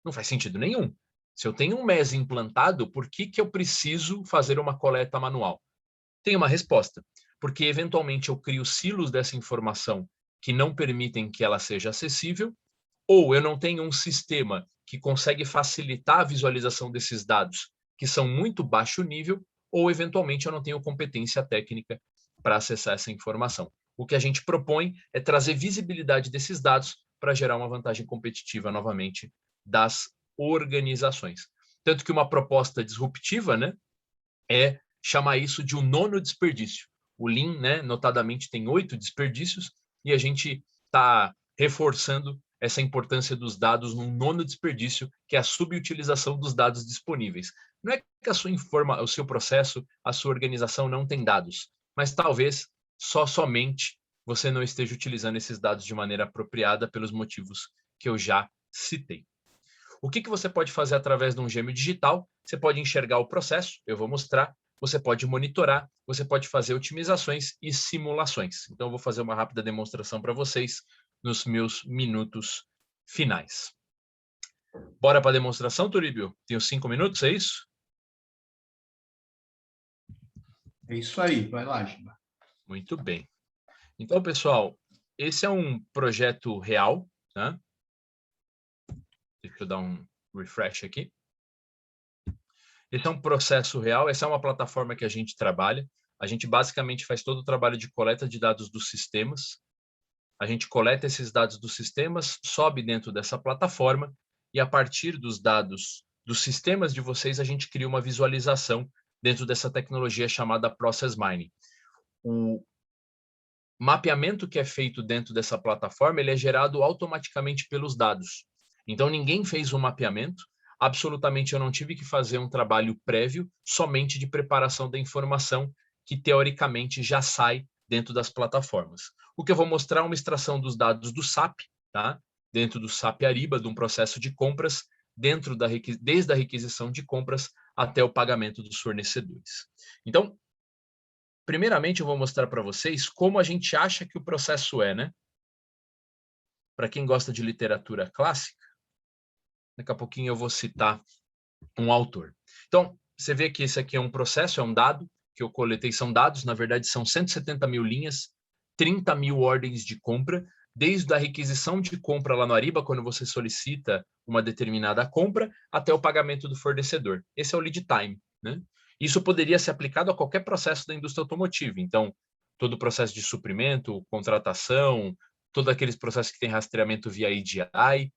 Speaker 2: Não faz sentido nenhum. Se eu tenho um MES implantado, por que eu preciso fazer uma coleta manual? Tem uma resposta, porque eventualmente eu crio silos dessa informação que não permitem que ela seja acessível, ou eu não tenho um sistema que consegue facilitar a visualização desses dados que são muito baixo nível, ou eventualmente eu não tenho competência técnica para acessar essa informação. O que a gente propõe é trazer visibilidade desses dados para gerar uma vantagem competitiva novamente das organizações. Tanto que uma proposta disruptiva, né, é chamar isso de um nono desperdício. O Lean, né, notadamente, tem 8 desperdícios e a gente está reforçando essa importância dos dados num nono desperdício, que é a subutilização dos dados disponíveis. Não é que o seu processo, a sua organização não tem dados, mas talvez somente você não esteja utilizando esses dados de maneira apropriada pelos motivos que eu já citei. O que você pode fazer através de um gêmeo digital? Você pode enxergar o processo, eu vou mostrar, você pode monitorar, você pode fazer otimizações e simulações. Então, eu vou fazer uma rápida demonstração para vocês nos meus minutos finais. Bora para a demonstração, Turíbio? Tenho 5 minutos, é isso?
Speaker 1: É isso aí, vai lá, Giba.
Speaker 2: Muito bem. Então, pessoal, esse é um projeto real, tá? Deixa eu dar um refresh aqui. Esse é um processo real, essa é uma plataforma que a gente trabalha. A gente basicamente faz todo o trabalho de coleta de dados dos sistemas. A gente coleta esses dados dos sistemas, sobe dentro dessa plataforma e a partir dos dados dos sistemas de vocês, a gente cria uma visualização dentro dessa tecnologia chamada Process Mining. O mapeamento que é feito dentro dessa plataforma, ele é gerado automaticamente pelos dados. Então, ninguém fez o mapeamento, absolutamente eu não tive que fazer um trabalho prévio, somente de preparação da informação, que teoricamente já sai dentro das plataformas. O que eu vou mostrar é uma extração dos dados do SAP, tá? Dentro do SAP Ariba, de um processo de compras, desde a requisição de compras até o pagamento dos fornecedores. Então, primeiramente, eu vou mostrar para vocês como a gente acha que o processo é, né? Para quem gosta de literatura clássica, daqui a pouquinho eu vou citar um autor. Então, você vê que esse aqui é um processo, é um dado que eu coletei, são dados, na verdade são 170 mil linhas, 30 mil ordens de compra, desde a requisição de compra lá no Ariba, quando você solicita uma determinada compra, até o pagamento do fornecedor. Esse é o lead time, né? Isso poderia ser aplicado a qualquer processo da indústria automotiva. Então, todo o processo de suprimento, contratação, todos aqueles processos que tem rastreamento via EDI,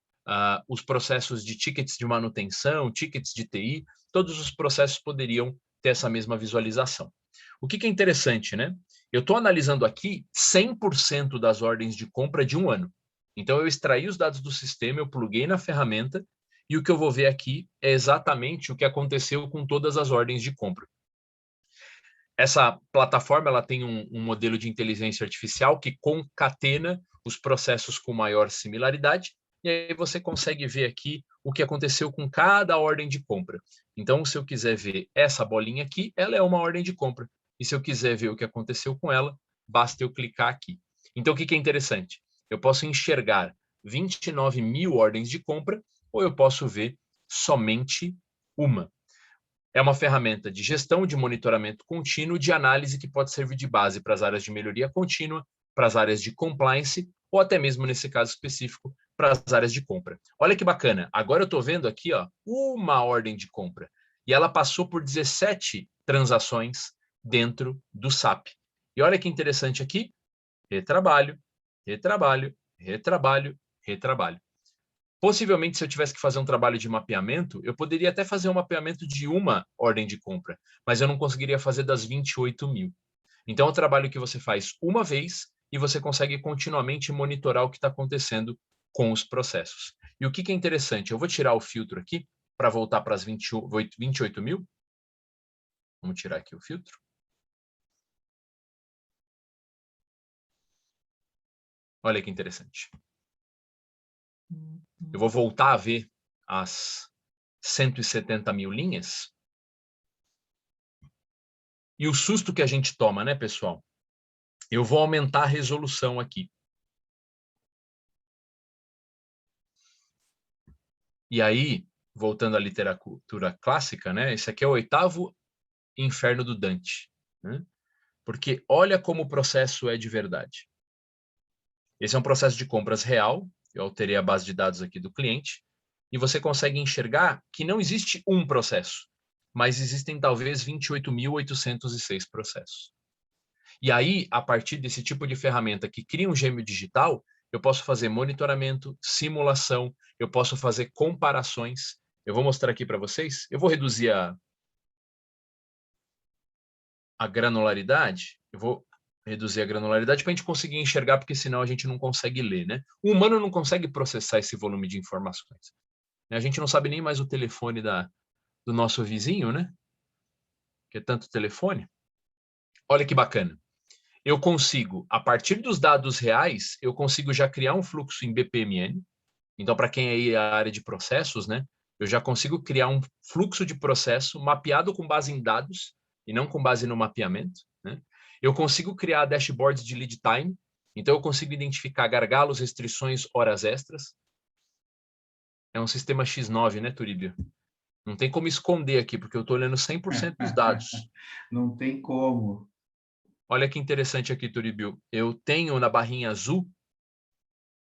Speaker 2: os processos de tickets de manutenção, tickets de TI, todos os processos poderiam ter essa mesma visualização. O que é interessante, né? Eu estou analisando aqui 100% das ordens de compra de um ano. Então, eu extraí os dados do sistema, eu pluguei na ferramenta, e o que eu vou ver aqui é exatamente o que aconteceu com todas as ordens de compra. Essa plataforma ela tem um modelo de inteligência artificial que concatena os processos com maior similaridade, e aí você consegue ver aqui o que aconteceu com cada ordem de compra. Então, se eu quiser ver essa bolinha aqui, ela é uma ordem de compra. E se eu quiser ver o que aconteceu com ela, basta eu clicar aqui. Então, o que é interessante? Eu posso enxergar 29 mil ordens de compra, ou eu posso ver somente uma. É uma ferramenta de gestão, de monitoramento contínuo, de análise que pode servir de base para as áreas de melhoria contínua, para as áreas de compliance, ou até mesmo, nesse caso específico, para as áreas de compra. Olha que bacana, agora eu estou vendo aqui uma ordem de compra, e ela passou por 17 transações dentro do SAP. E olha que interessante aqui, retrabalho, retrabalho, retrabalho, retrabalho. Possivelmente, se eu tivesse que fazer um trabalho de mapeamento, eu poderia até fazer um mapeamento de uma ordem de compra, mas eu não conseguiria fazer das 28 mil. Então, é um trabalho que você faz uma vez e você consegue continuamente monitorar o que está acontecendo com os processos. E o que é interessante, eu vou tirar o filtro aqui para voltar para as 28 mil. Vamos tirar aqui o filtro. Olha que interessante. Eu vou voltar a ver as 170 mil linhas. E o susto que a gente toma, né, pessoal? Eu vou aumentar a resolução aqui. E aí, voltando à literatura clássica, né? Esse aqui é o 8º inferno do Dante, né? Porque olha como o processo é de verdade. Esse é um processo de compras real. Eu alterei a base de dados aqui do cliente. E você consegue enxergar que não existe um processo, mas existem talvez 28.806 processos. E aí, a partir desse tipo de ferramenta que cria um gêmeo digital, eu posso fazer monitoramento, simulação, eu posso fazer comparações. Eu vou mostrar aqui para vocês. Eu vou reduzir a granularidade. Eu vou reduzir a granularidade para a gente conseguir enxergar, porque senão a gente não consegue ler, né? O humano não consegue processar esse volume de informações. A gente não sabe nem mais o telefone do nosso vizinho, né? Que é tanto telefone. Olha que bacana. Eu consigo, a partir dos dados reais, eu consigo já criar um fluxo em BPMN. Então, para quem é aí a área de processos, né, eu já consigo criar um fluxo de processo mapeado com base em dados e não com base no mapeamento, né? Eu consigo criar dashboards de lead time, então eu consigo identificar gargalos, restrições, horas extras. É um sistema X9, né, Turíbio? Não tem como esconder aqui, porque eu estou olhando 100% dos dados.
Speaker 1: Não tem como.
Speaker 2: Olha que interessante aqui, Turíbio. Eu tenho na barrinha azul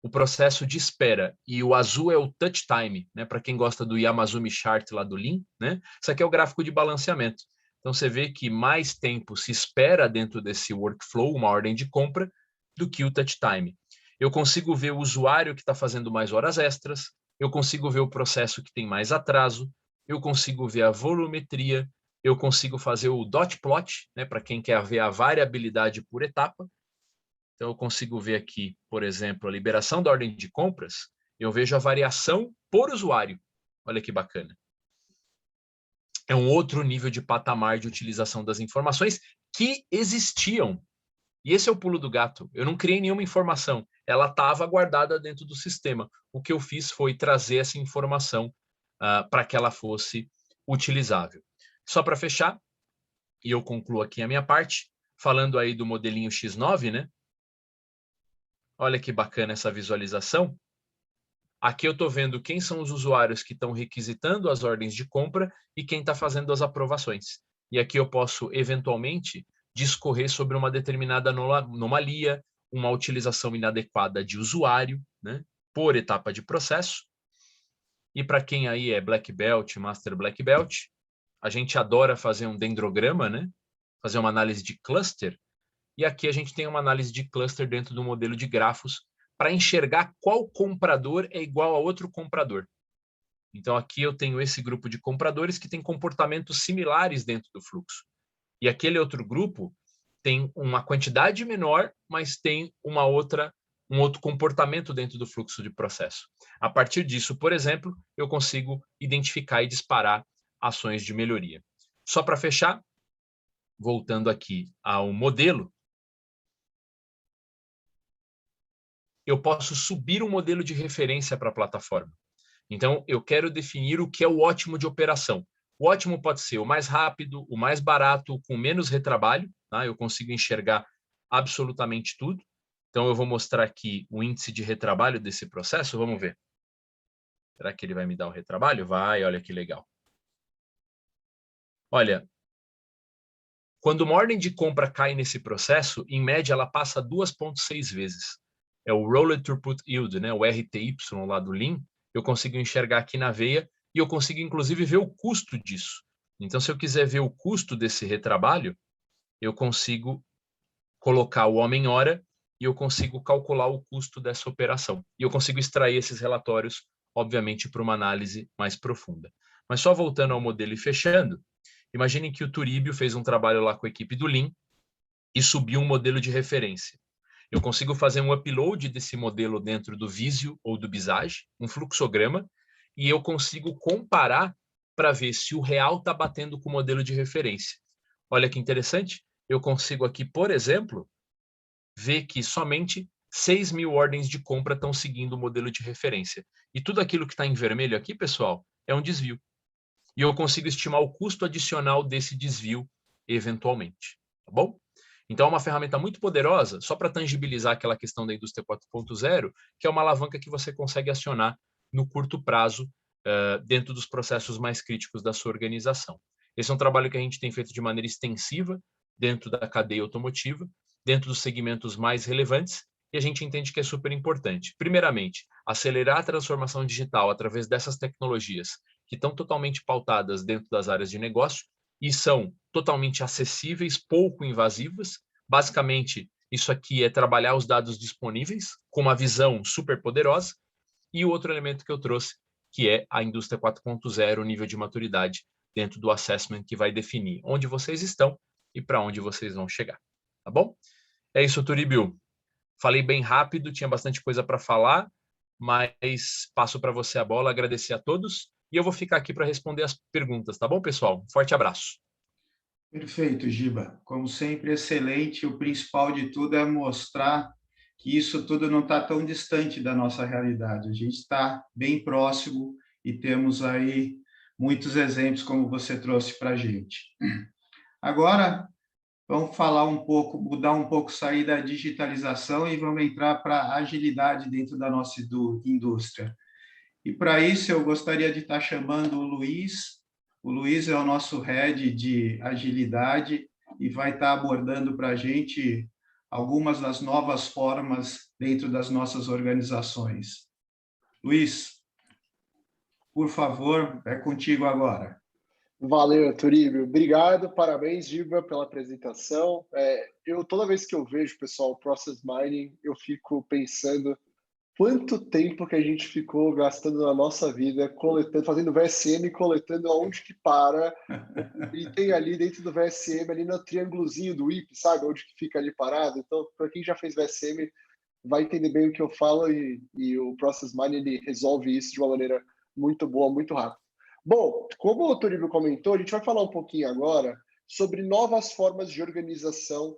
Speaker 2: o processo de espera, e o azul é o touch time, né? Para quem gosta do Yamazumi Chart lá do Lean, né? Isso aqui é o gráfico de balanceamento. Então você vê que mais tempo se espera dentro desse workflow, uma ordem de compra, do que o touch time. Eu consigo ver o usuário que está fazendo mais horas extras, eu consigo ver o processo que tem mais atraso, eu consigo ver a volumetria, eu consigo fazer o dot plot, né? Para quem quer ver a variabilidade por etapa. Então, eu consigo ver aqui, por exemplo, a liberação da ordem de compras, eu vejo a variação por usuário. Olha que bacana. É um outro nível de patamar de utilização das informações que existiam. E esse é o pulo do gato. Eu não criei nenhuma informação. Ela estava guardada dentro do sistema. O que eu fiz foi trazer essa informação para que ela fosse utilizável. Só para fechar, e eu concluo aqui a minha parte, falando aí do modelinho X9, né? Olha que bacana essa visualização. Aqui eu estou vendo quem são os usuários que estão requisitando as ordens de compra e quem está fazendo as aprovações. E aqui eu posso, eventualmente, discorrer sobre uma determinada anomalia, uma utilização inadequada de usuário, né, por etapa de processo. E para quem aí é Black Belt, Master Black Belt, a gente adora fazer um dendrograma, né, fazer uma análise de cluster. E aqui a gente tem uma análise de cluster dentro do modelo de grafos para enxergar qual comprador é igual a outro comprador. Então, aqui eu tenho esse grupo de compradores que tem comportamentos similares dentro do fluxo. E aquele outro grupo tem uma quantidade menor, mas tem um outro comportamento dentro do fluxo de processo. A partir disso, por exemplo, eu consigo identificar e disparar ações de melhoria. Só para fechar, voltando aqui ao modelo, eu posso subir um modelo de referência para a plataforma. Então, eu quero definir o que é o ótimo de operação. O ótimo pode ser o mais rápido, o mais barato, com menos retrabalho. Tá? Eu consigo enxergar absolutamente tudo. Então, eu vou mostrar aqui o índice de retrabalho desse processo. Vamos ver. Será que ele vai me dar o retrabalho? Vai, olha que legal. Olha, quando uma ordem de compra cai nesse processo, em média, ela passa 2,6 vezes. É o Rolled Throughput Yield, né? O RTY lá do Lean. Eu consigo enxergar aqui na veia e eu consigo, inclusive, ver o custo disso. Então, se eu quiser ver o custo desse retrabalho, eu consigo colocar o homem-hora e eu consigo calcular o custo dessa operação. E eu consigo extrair esses relatórios, obviamente, para uma análise mais profunda. Mas só voltando ao modelo e fechando, imaginem que o Turíbio fez um trabalho lá com a equipe do Lean e subiu um modelo de referência. Eu consigo fazer um upload desse modelo dentro do Visio ou do Visage, um fluxograma, e eu consigo comparar para ver se o real está batendo com o modelo de referência. Olha que interessante, eu consigo aqui, por exemplo, ver que somente 6.000 ordens de compra estão seguindo o modelo de referência. E tudo aquilo que está em vermelho aqui, pessoal, é um desvio. E eu consigo estimar o custo adicional desse desvio eventualmente. Tá bom? Então, é uma ferramenta muito poderosa, só para tangibilizar aquela questão da indústria 4.0, que é uma alavanca que você consegue acionar no curto prazo, dentro dos processos mais críticos da sua organização. Esse é um trabalho que a gente tem feito de maneira extensiva dentro da cadeia automotiva, dentro dos segmentos mais relevantes, e a gente entende que é super importante. Primeiramente, acelerar a transformação digital através dessas tecnologias que estão totalmente pautadas dentro das áreas de negócio, e são totalmente acessíveis, pouco invasivas. Basicamente, isso aqui é trabalhar os dados disponíveis com uma visão super poderosa. E o outro elemento que eu trouxe, que é a indústria 4.0, o nível de maturidade dentro do assessment que vai definir onde vocês estão e para onde vocês vão chegar. Tá bom? É isso, Turíbio. Falei bem rápido, tinha bastante coisa para falar, mas passo para você a bola, agradecer a todos e eu vou ficar aqui para responder as perguntas, tá bom, pessoal? Forte abraço.
Speaker 1: Perfeito, Giba. Como sempre, excelente. O principal de tudo é mostrar que isso tudo não está tão distante da nossa realidade. A gente está bem próximo e temos aí muitos exemplos, como você trouxe para a gente. Agora, vamos falar um pouco, mudar um pouco, sair da digitalização e vamos entrar para a agilidade dentro da nossa indústria. E para isso eu gostaria de estar chamando o Luiz. O Luiz é o nosso head de agilidade e vai estar abordando para a gente algumas das novas formas dentro das nossas organizações. Luiz, por favor, é contigo agora.
Speaker 3: Valeu, Turíbio. Obrigado, parabéns, Giba, pela apresentação. Toda vez que eu vejo, pessoal, Process Mining, eu fico pensando quanto tempo que a gente ficou gastando na nossa vida coletando, fazendo VSM, coletando aonde que para, e tem ali dentro do VSM, ali no triângulozinho do IP, sabe? Onde que fica ali parado. Então, para quem já fez VSM, vai entender bem o que eu falo e o Process Mining, ele resolve isso de uma maneira muito boa, muito rápida. Bom, como o Turíbio comentou, a gente vai falar um pouquinho agora sobre novas formas de organização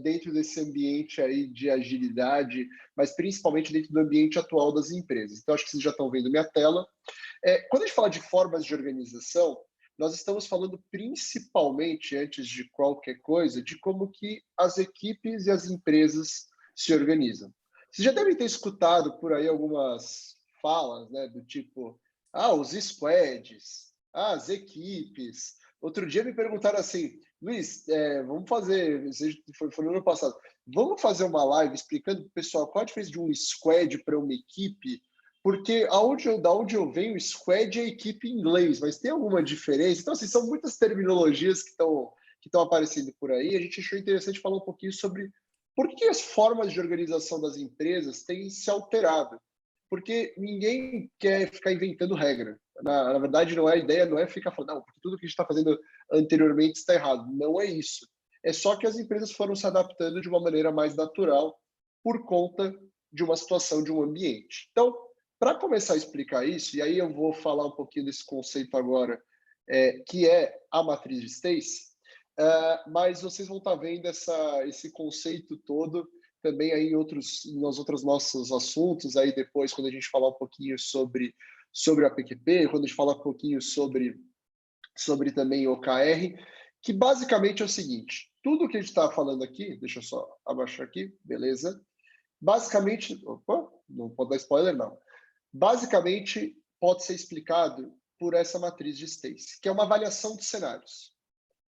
Speaker 3: dentro desse ambiente aí de agilidade, mas principalmente dentro do ambiente atual das empresas. Então, acho que vocês já estão vendo minha tela. Quando a gente fala de formas de organização, nós estamos falando principalmente, antes de qualquer coisa, de como que as equipes e as empresas se organizam. Vocês já devem ter escutado por aí algumas falas, né, do tipo, os squads, as equipes. Outro dia me perguntaram assim, Luiz, vamos fazer, foi no ano passado, vamos fazer uma live explicando para o pessoal qual a diferença de um squad para uma equipe, porque da onde eu venho, squad é equipe em inglês, mas tem alguma diferença? Então, assim, são muitas terminologias que estão aparecendo por aí. A gente achou interessante falar um pouquinho sobre por que as formas de organização das empresas têm se alterado. Porque ninguém quer ficar inventando regra. Na verdade, a ideia não é ficar falando, não, porque tudo que a gente está fazendo anteriormente está errado. Não é isso. É só que as empresas foram se adaptando de uma maneira mais natural por conta de uma situação, de um ambiente. Então, para começar a explicar isso, e aí eu vou falar um pouquinho desse conceito agora, que é a matriz de Stacy, mas vocês vão estar vendo esse conceito todo também aí nos outros nossos assuntos, aí depois, quando a gente falar um pouquinho sobre a PQP, quando a gente falar um pouquinho sobre também OKR, que basicamente é o seguinte, tudo que a gente está falando aqui, deixa eu só abaixar aqui, beleza? Basicamente, não pode dar spoiler, não. Basicamente, pode ser explicado por essa matriz de Stacy, que é uma avaliação de cenários.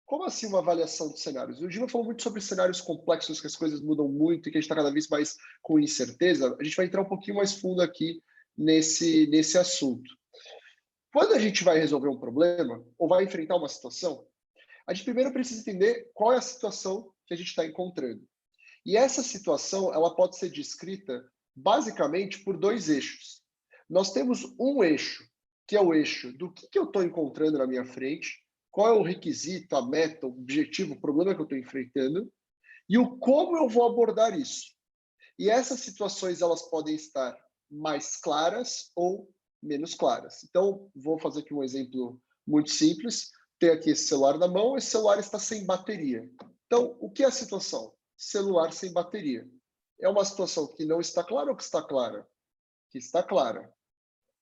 Speaker 3: Como assim uma avaliação de cenários? O Giba falou muito sobre cenários complexos, que as coisas mudam muito e que a gente está cada vez mais com incerteza. A gente vai entrar um pouquinho mais fundo aqui nesse assunto. Quando a gente vai resolver um problema ou vai enfrentar uma situação, a gente primeiro precisa entender qual é a situação que a gente está encontrando. E essa situação ela pode ser descrita basicamente por dois eixos. Nós temos um eixo, que é o eixo do que eu estou encontrando na minha frente, qual é o requisito, a meta, o objetivo, o problema que eu estou enfrentando, e o como eu vou abordar isso. E essas situações elas podem estar mais claras ou menos claras. Então, vou fazer aqui um exemplo muito simples. Tem aqui esse celular na mão, esse celular está sem bateria. Então, o que é a situação? Celular sem bateria. É uma situação que não está clara ou que está clara? Que está clara.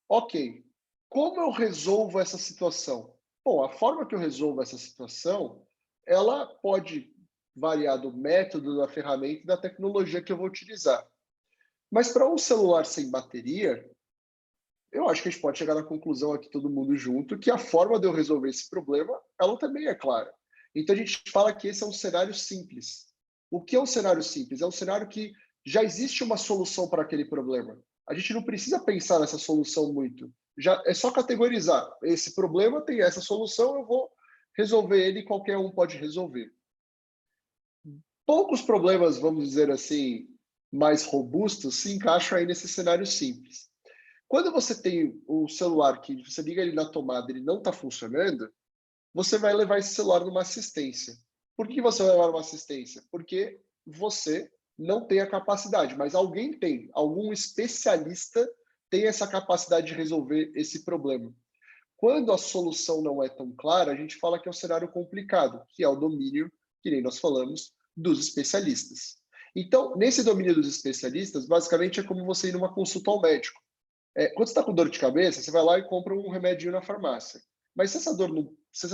Speaker 3: Ok. Como eu resolvo essa situação? Bom, a forma que eu resolvo essa situação, ela pode variar do método, da ferramenta e da tecnologia que eu vou utilizar. Mas para um celular sem bateria, eu acho que a gente pode chegar na conclusão aqui todo mundo junto que a forma de eu resolver esse problema, ela também é clara. Então a gente fala que esse é um cenário simples. O que é um cenário simples? É um cenário que já existe uma solução para aquele problema. A gente não precisa pensar nessa solução muito. Já é só categorizar. Esse problema tem essa solução, eu vou resolver ele e qualquer um pode resolver. Poucos problemas, vamos dizer assim, mais robustos se encaixam aí nesse cenário simples. Quando você tem um celular que você liga ele na tomada e ele não está funcionando, você vai levar esse celular numa assistência. Por que você vai levar numa assistência? Porque você não tem a capacidade, mas alguém tem, algum especialista tem essa capacidade de resolver esse problema. Quando a solução não é tão clara, a gente fala que é um cenário complicado, que é o domínio, que nem nós falamos, dos especialistas. Então, nesse domínio dos especialistas, basicamente é como você ir numa consulta ao médico. Quando você está com dor de cabeça, você vai lá e compra um remédio na farmácia. Mas se essa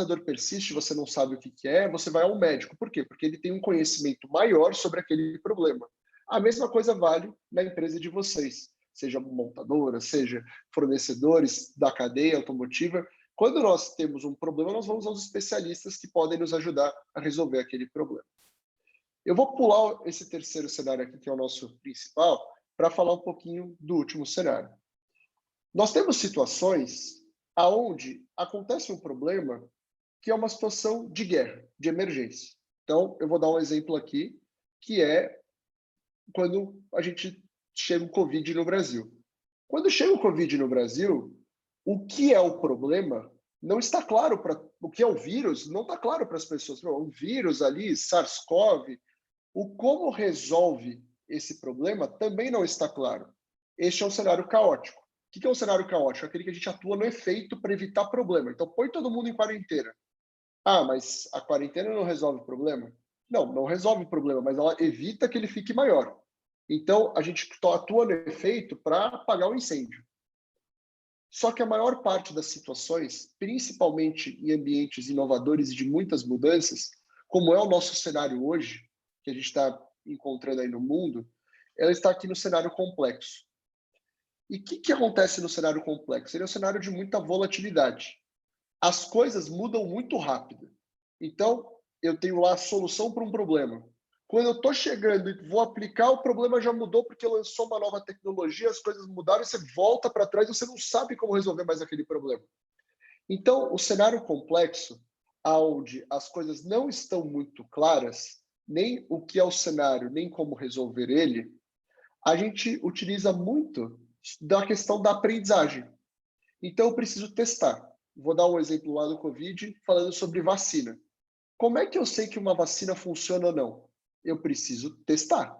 Speaker 3: dor persiste, você não sabe o que é, você vai ao médico. Por quê? Porque ele tem um conhecimento maior sobre aquele problema. A mesma coisa vale na empresa de vocês, seja montadora, seja fornecedores da cadeia automotiva. Quando nós temos um problema, nós vamos aos especialistas que podem nos ajudar a resolver aquele problema. Eu vou pular esse terceiro cenário aqui, que é o nosso principal, para falar um pouquinho do último cenário. Nós temos situações aonde acontece um problema que é uma situação de guerra, de emergência. Então, eu vou dar um exemplo aqui, que é quando a gente chega o Covid no Brasil. Quando chega o Covid no Brasil, o que é o problema não está claro para o que é o vírus, não está claro para as pessoas. O vírus ali, SARS-CoV, o como resolve esse problema também não está claro. Este é um cenário caótico. O que é um cenário caótico? Aquele que a gente atua no efeito para evitar problema. Então, põe todo mundo em quarentena. Ah, mas a quarentena não resolve o problema? Não, não resolve o problema, mas ela evita que ele fique maior. Então, a gente atua no efeito para apagar o incêndio. Só que a maior parte das situações, principalmente em ambientes inovadores e de muitas mudanças, como é o nosso cenário hoje, que a gente está encontrando aí no mundo, ela está aqui no cenário complexo. E o que acontece no cenário complexo? Ele é um cenário de muita volatilidade. As coisas mudam muito rápido. Então, eu tenho lá a solução para um problema. Quando eu estou chegando e vou aplicar, o problema já mudou porque lançou uma nova tecnologia, as coisas mudaram e você volta para trás e você não sabe como resolver mais aquele problema. Então, o cenário complexo, onde as coisas não estão muito claras, nem o que é o cenário, nem como resolver ele, a gente utiliza muito da questão da aprendizagem. Então, eu preciso testar. Vou dar um exemplo lá do Covid, falando sobre vacina. Como é que eu sei que uma vacina funciona ou não? Eu preciso testar.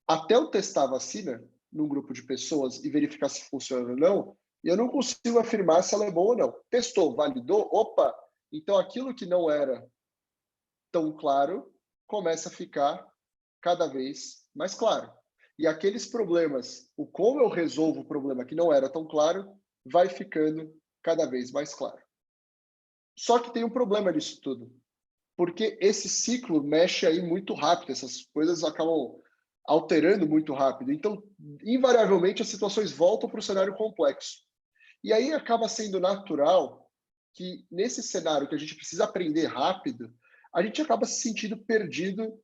Speaker 3: Até eu testar a vacina num grupo de pessoas e verificar se funciona ou não, eu não consigo afirmar se ela é boa ou não. Testou, validou, opa! Então, aquilo que não era tão claro começa a ficar cada vez mais claro. E aqueles problemas, o como eu resolvo o problema que não era tão claro, vai ficando cada vez mais claro. Só que tem um problema nisso tudo, porque esse ciclo mexe aí muito rápido, essas coisas acabam alterando muito rápido. Então, invariavelmente, as situações voltam para o cenário complexo. E aí acaba sendo natural que, nesse cenário que a gente precisa aprender rápido, a gente acaba se sentindo perdido,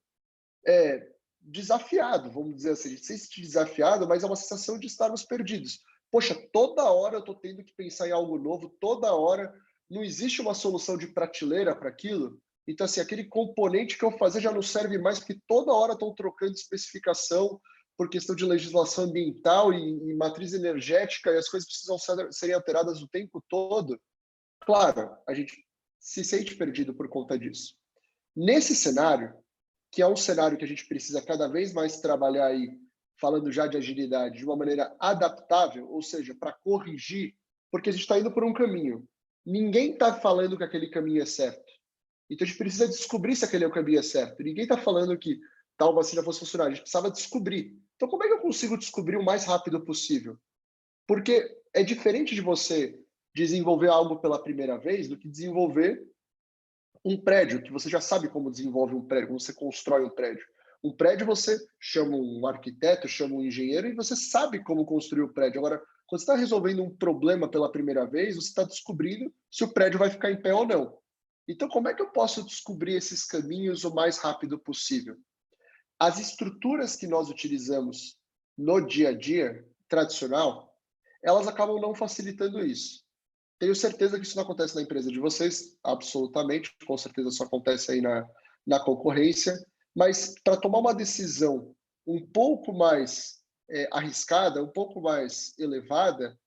Speaker 3: desafiado, vamos dizer assim. A gente se sente desafiado, mas é uma sensação de estarmos perdidos. Poxa, toda hora eu estou tendo que pensar em algo novo, toda hora não existe uma solução de prateleira para aquilo. Então, assim, aquele componente que eu fazer já não serve mais, porque toda hora estão trocando especificação por questão de legislação ambiental e matriz energética, e as coisas precisam serem alteradas o tempo todo. Claro, a gente se sente perdido por conta disso. Nesse cenário, que é um cenário que a gente precisa cada vez mais trabalhar aí, falando já de agilidade, de uma maneira adaptável, ou seja, para corrigir, porque a gente está indo por um caminho. Ninguém está falando que aquele caminho é certo. Então, a gente precisa descobrir se aquele é o caminho certo. Ninguém está falando que tal vacina fosse funcionar. A gente precisava descobrir. Então, como é que eu consigo descobrir o mais rápido possível? Porque é diferente de você desenvolver algo pela primeira vez do que desenvolver um prédio, que você já sabe como desenvolve um prédio, como você constrói um prédio. Um prédio, você chama um arquiteto, chama um engenheiro e você sabe como construir o prédio. Agora, quando você está resolvendo um problema pela primeira vez, você está descobrindo se o prédio vai ficar em pé ou não. Então, como é que eu posso descobrir esses caminhos o mais rápido possível? As estruturas que nós utilizamos no dia a dia, tradicional, elas acabam não facilitando isso. Tenho certeza que isso não acontece na empresa de vocês, absolutamente, com certeza só acontece aí na concorrência, mas para tomar uma decisão um pouco mais arriscada, um pouco mais elevada,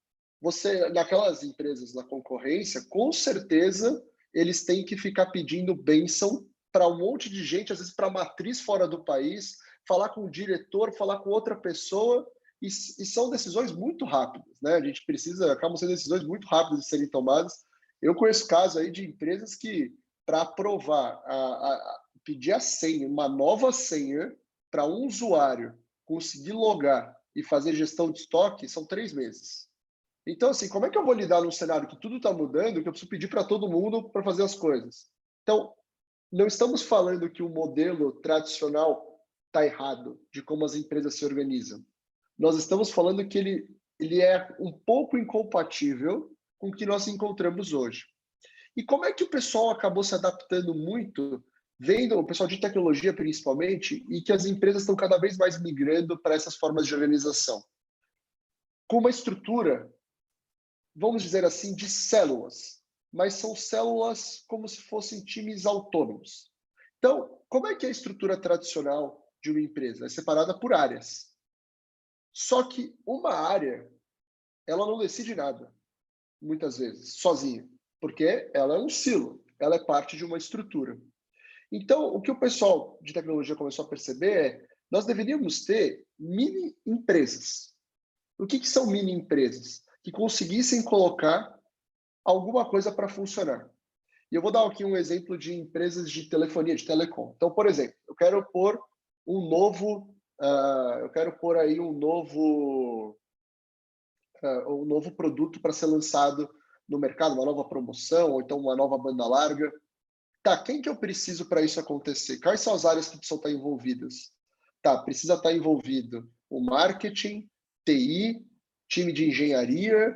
Speaker 3: você, naquelas empresas na concorrência, com certeza eles têm que ficar pedindo bênção para um monte de gente, às vezes para a matriz fora do país, falar com o diretor, falar com outra pessoa, e são decisões muito rápidas, né? A gente precisa, acabam sendo decisões muito rápidas de serem tomadas. Eu conheço casos aí de empresas que, para aprovar, pedir a senha, uma nova senha, para um usuário conseguir logar e fazer gestão de estoque, são 3 meses. Então, assim, como é que eu vou lidar num cenário que tudo está mudando, que eu preciso pedir para todo mundo para fazer as coisas? Então, não estamos falando que o modelo tradicional está errado, de como as empresas se organizam. Nós estamos falando que ele é um pouco incompatível com o que nós encontramos hoje. E como é que o pessoal acabou se adaptando muito, vendo o pessoal de tecnologia principalmente, e que as empresas estão cada vez mais migrando para essas formas de organização? Com uma estrutura, vamos dizer assim, de células, mas são células como se fossem times autônomos. Então, como é que é a estrutura tradicional de uma empresa? É separada por áreas. Só que uma área, ela não decide nada, muitas vezes, sozinha, porque ela é um silo, ela é parte de uma estrutura. Então, o que o pessoal de tecnologia começou a perceber é nós deveríamos ter mini empresas. O que são mini empresas? Que conseguissem colocar alguma coisa para funcionar. E eu vou dar aqui um exemplo de empresas de telefonia, de telecom. Então, por exemplo, eu quero pôr aí um novo produto para ser lançado no mercado, uma nova promoção, ou então uma nova banda larga. Tá, quem que eu preciso para isso acontecer? Quais são as áreas que precisam estar envolvidas? Tá, precisa estar envolvido o marketing, TI, time de engenharia,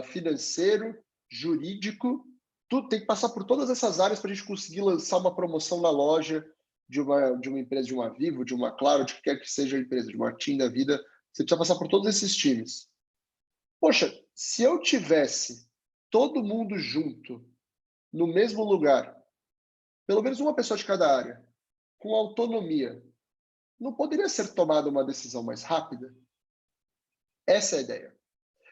Speaker 3: financeiro, jurídico, tudo tem que passar por todas essas áreas para a gente conseguir lançar uma promoção na loja de uma empresa, de uma Vivo, de uma Claro, de que quer que seja a empresa, de uma TIM da vida. Você precisa passar por todos esses times. Poxa, se eu tivesse todo mundo junto, no mesmo lugar, pelo menos uma pessoa de cada área, com autonomia, não poderia ser tomada uma decisão mais rápida? Essa é a ideia.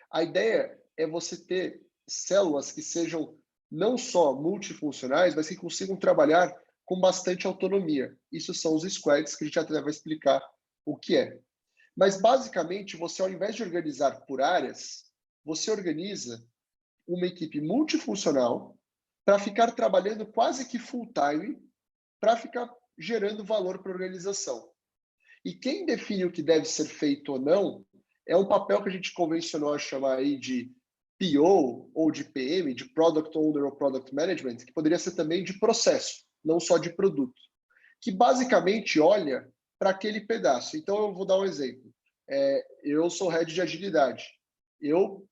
Speaker 3: A ideia é você ter células que sejam não só multifuncionais, mas que consigam trabalhar com bastante autonomia. Isso são os squads, que a gente até vai explicar o que é. Mas, basicamente, você, ao invés de organizar por áreas, você organiza uma equipe multifuncional para ficar trabalhando quase que full time, para ficar gerando valor para a organização. E quem define o que deve ser feito ou não é um papel que a gente convencionou a chamar aí de PO ou de PM, de Product Owner ou Product Management, que poderia ser também de processo, não só de produto, que basicamente olha para aquele pedaço. Então, eu vou dar um exemplo. Eu sou head de agilidade. Eu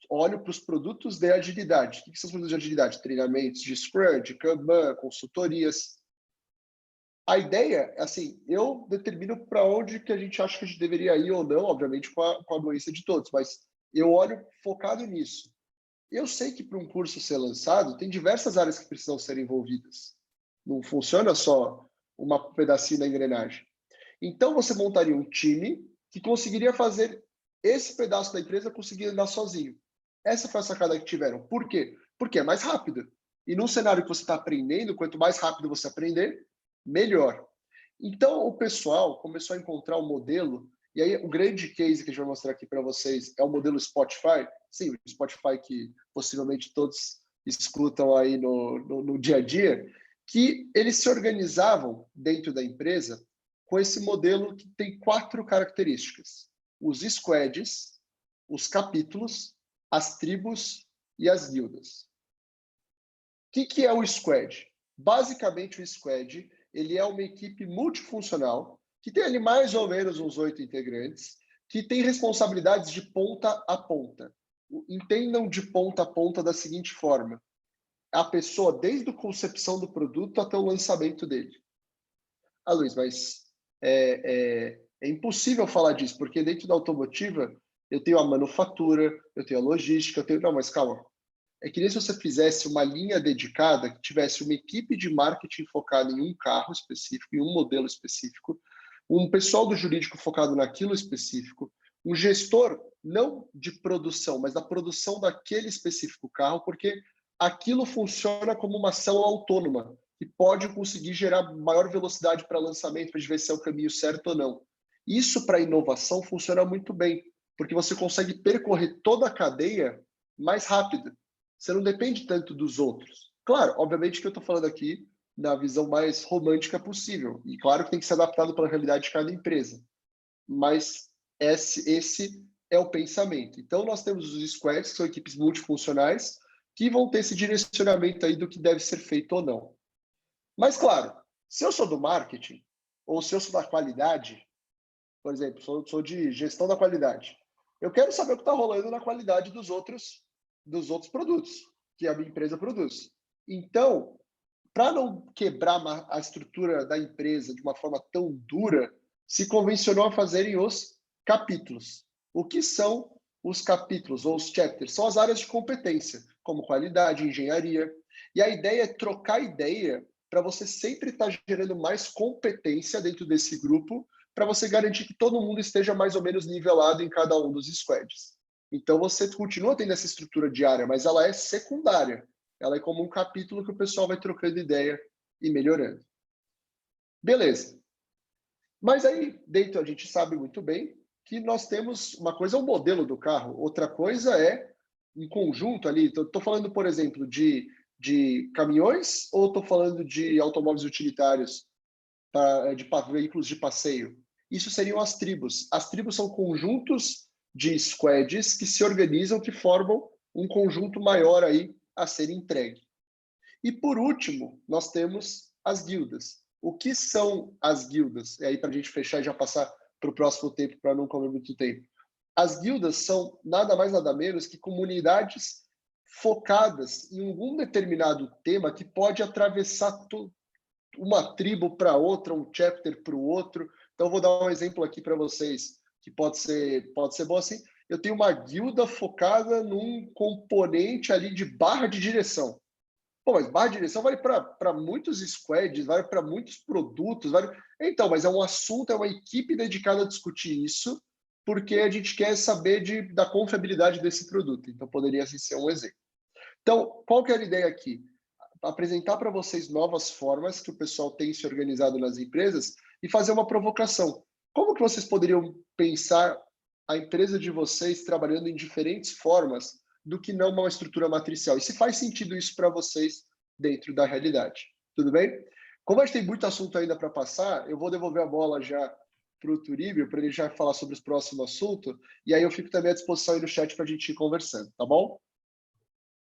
Speaker 3: olho para os produtos de agilidade. O que são os produtos de agilidade? Treinamentos de Scrum, de Kanban, consultorias. A ideia, assim, eu determino para onde que a gente acha que a gente deveria ir ou não, obviamente com a doença de todos, mas eu olho focado nisso. Eu sei que para um curso ser lançado, tem diversas áreas que precisam ser envolvidas. Não funciona só um pedacinho da engrenagem. Então, você montaria um time que conseguiria fazer esse pedaço da empresa conseguir andar sozinho. Essa foi a sacada que tiveram. Por quê? Porque é mais rápido. E num cenário que você está aprendendo, quanto mais rápido você aprender, melhor. Então, o pessoal começou a encontrar um modelo, e aí o grande case que a gente vai mostrar aqui para vocês é o modelo Spotify. Sim, o Spotify que possivelmente todos escutam aí no dia a dia, que eles se organizavam dentro da empresa com esse modelo que tem 4 características: os squads, os capítulos, as tribos e as guildas. O que é o squad? Basicamente, o squad ele é uma equipe multifuncional que tem ali mais ou menos uns 8 integrantes, que tem responsabilidades de ponta a ponta. Entendam de ponta a ponta da seguinte forma: a pessoa, desde a concepção do produto até o lançamento dele. Ah, Luiz, mas é impossível falar disso, porque dentro da automotiva eu tenho a manufatura, eu tenho a logística, eu tenho... Não, mas calma. É que nem se você fizesse uma linha dedicada, que tivesse uma equipe de marketing focada em um carro específico, em um modelo específico, um pessoal do jurídico focado naquilo específico, um gestor não de produção, mas da produção daquele específico carro, porque aquilo funciona como uma célula autônoma, que pode conseguir gerar maior velocidade para lançamento, para a gente ver se é o caminho certo ou não. Isso para inovação funciona muito bem, porque você consegue percorrer toda a cadeia mais rápido. Você não depende tanto dos outros. Claro, obviamente que eu estou falando aqui na visão mais romântica possível. E claro que tem que ser adaptado pela realidade de cada empresa. Mas esse é o pensamento. Então, nós temos os squads, que são equipes multifuncionais, que vão ter esse direcionamento aí do que deve ser feito ou não. Mas, claro, se eu sou do marketing, ou se eu sou da qualidade, por exemplo, sou de gestão da qualidade, eu quero saber o que está rolando na qualidade dos outros produtos que a minha empresa produz. Então, para não quebrar a estrutura da empresa de uma forma tão dura, se convencionou a fazerem os capítulos. O que são os capítulos ou os chapters? São as áreas de competência, como qualidade, engenharia. E a ideia é trocar ideia para você sempre estar gerando mais competência dentro desse grupo, para você garantir que todo mundo esteja mais ou menos nivelado em cada um dos squads. Então, você continua tendo essa estrutura diária, mas ela é secundária. Ela é como um capítulo que o pessoal vai trocando ideia e melhorando. Beleza. Mas aí, dentro, a gente sabe muito bem que nós temos uma coisa é o modelo do carro, outra coisa é um conjunto ali. Estou falando, por exemplo, de caminhões ou estou falando de automóveis utilitários, de veículos de passeio? Isso seriam as tribos. As tribos são conjuntos de squads que se organizam, que formam um conjunto maior aí a ser entregue. E por último, nós temos as guildas. O que são as guildas? E aí, para a gente fechar e já passar para o próximo tempo, para não comer muito tempo. As guildas são nada mais nada menos que comunidades focadas em algum determinado tema que pode atravessar uma tribo para outra, um chapter para o outro. Então, vou dar um exemplo aqui para vocês, que pode ser bom assim. Eu tenho uma guilda focada num componente ali de barra de direção. Pô, mas barra de direção vale para muitos squads, vale para muitos produtos. Então, mas é um assunto, é uma equipe dedicada a discutir isso, porque a gente quer saber da confiabilidade desse produto. Então, poderia assim, ser um exemplo. Então, qual que é a ideia aqui? Apresentar para vocês novas formas que o pessoal tem se organizado nas empresas e fazer uma provocação. Como que vocês poderiam pensar a empresa de vocês trabalhando em diferentes formas do que não uma estrutura matricial? E se faz sentido isso para vocês dentro da realidade. Tudo bem? Como a gente tem muito assunto ainda para passar, eu vou devolver a bola já para o Turíbio, para ele já falar sobre os próximos assuntos, e aí eu fico também à disposição aí no chat para a gente ir conversando, tá bom?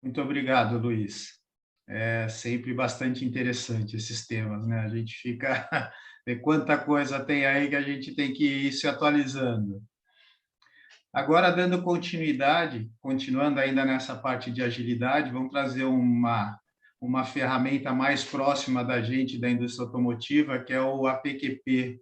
Speaker 1: Muito obrigado, Luiz. É sempre bastante interessante esses temas, né? A gente fica... Ver quanta coisa tem aí que a gente tem que ir se atualizando. Agora, dando continuidade, continuando ainda nessa parte de agilidade, vamos trazer uma ferramenta mais próxima da gente, da indústria automotiva, que é o APQP.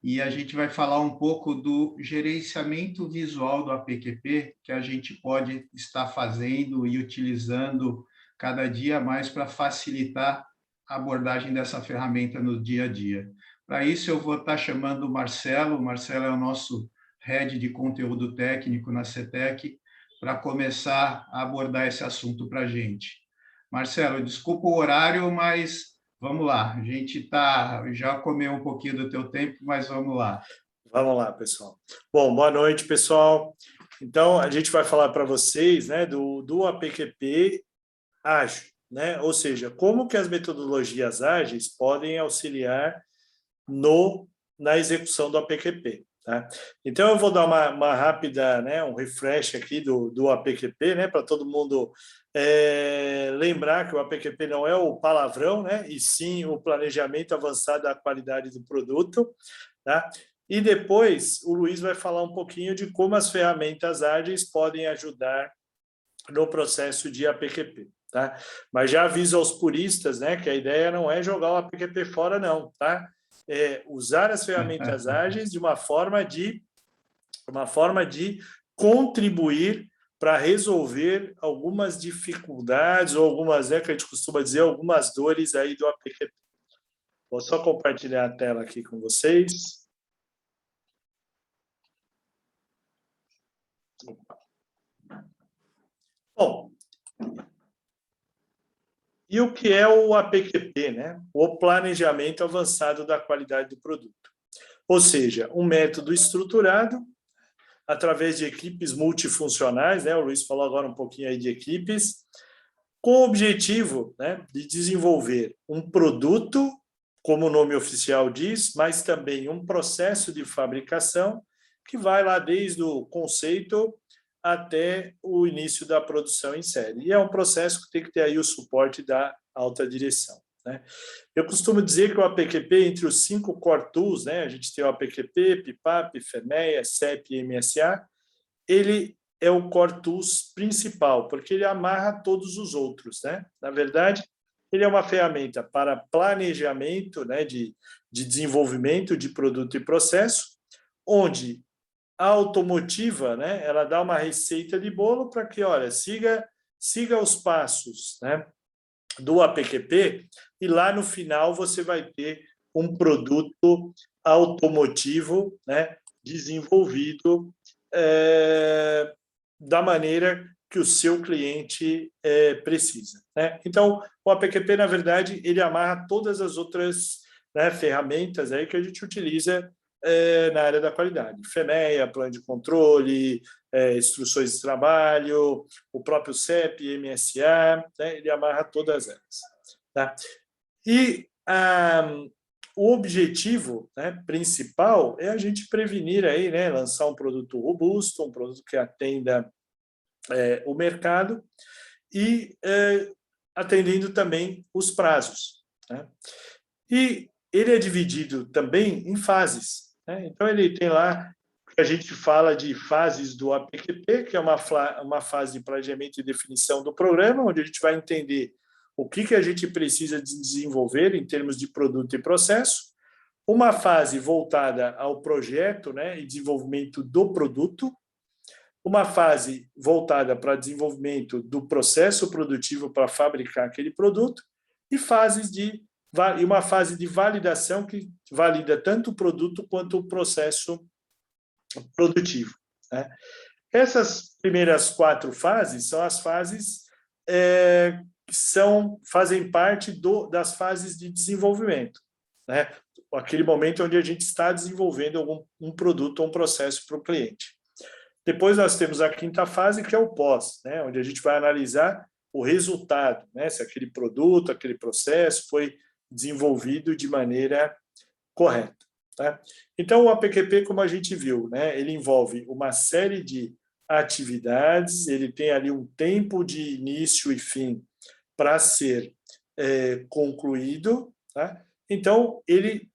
Speaker 1: E a gente vai falar um pouco do gerenciamento visual do APQP, que a gente pode estar fazendo e utilizando cada dia mais para facilitar a abordagem dessa ferramenta no dia a dia. Para isso, eu vou estar chamando o Marcelo. O Marcelo é o nosso head de conteúdo técnico na CETEC, para começar a abordar esse assunto para a gente. Marcelo, desculpa o horário, mas vamos lá. A gente já comeu um pouquinho do teu tempo, mas vamos lá.
Speaker 4: Vamos lá, pessoal. Bom, boa noite, pessoal. Então, a gente vai falar para vocês, né, do APQP ágil, né? Ou seja, como que as metodologias ágeis podem auxiliar na execução do APQP. Tá? Então, eu vou dar uma rápida, né, um refresh aqui do APQP, né, para todo mundo lembrar que o APQP não é o palavrão, né, e sim o planejamento avançado da qualidade do produto. Tá? E depois o Luiz vai falar um pouquinho de como as ferramentas ágeis podem ajudar no processo de APQP. Tá? Mas já aviso aos puristas, né, que a ideia não é jogar o APQP fora, não, tá? Usar as ferramentas ágeis de uma forma de contribuir para resolver algumas dificuldades ou algumas, que a gente costuma dizer, algumas dores aí do APQP. Vou só compartilhar a tela aqui com vocês. Bom, e o que é o APQP, né? O Planejamento Avançado da Qualidade do Produto. Ou seja, um método estruturado através de equipes multifuncionais, né? O Luiz falou agora um pouquinho aí de equipes, com o objetivo, né, de desenvolver um produto, como o nome oficial diz, mas também um processo de fabricação que vai lá desde o conceito até o início da produção em série. E é um processo que tem que ter aí o suporte da alta direção, né? Eu costumo dizer que o APQP, entre os 5 core tools, né, a gente tem o APQP, PIPAP, FEMEA, CEP e MSA, ele é o core tools principal, porque ele amarra todos os outros, né? Na verdade, ele é uma ferramenta para planejamento, né, de desenvolvimento de produto e processo, onde a automotiva, né, ela dá uma receita de bolo para que, olha, siga os passos, né, do APQP, e lá no final você vai ter um produto automotivo, né, desenvolvido da maneira que o seu cliente precisa, né? Então, o APQP, na verdade, ele amarra todas as outras, né, ferramentas aí que a gente utiliza na área da qualidade. FEMEA, plano de controle, instruções de trabalho, o próprio CEP, MSA, né, ele amarra todas elas, tá? E o objetivo, né, principal é a gente prevenir aí, né, lançar um produto robusto, um produto que atenda o mercado e atendendo também os prazos, né? E ele é dividido também em fases, né? Então, ele tem lá o que a gente fala de fases do APQP, que é uma fase de planejamento e definição do programa, onde a gente vai entender o que a gente precisa desenvolver em termos de produto e processo, uma fase voltada ao projeto, né, e desenvolvimento do produto, uma fase voltada para desenvolvimento do processo produtivo para fabricar aquele produto, e uma fase de validação que valida tanto o produto quanto o processo produtivo, né? Essas primeiras 4 fases são as fases que fazem parte das fases de desenvolvimento, né? Aquele momento onde a gente está desenvolvendo um produto ou um processo para o cliente. Depois nós temos a 5ª fase, que é o pós, né? Onde a gente vai analisar o resultado, né? Se aquele produto, aquele processo foi desenvolvido de maneira correta, tá? Então, o APQP, como a gente viu, né, ele envolve uma série de atividades, ele tem ali um tempo de início e fim para ser concluído, tá? Então, ele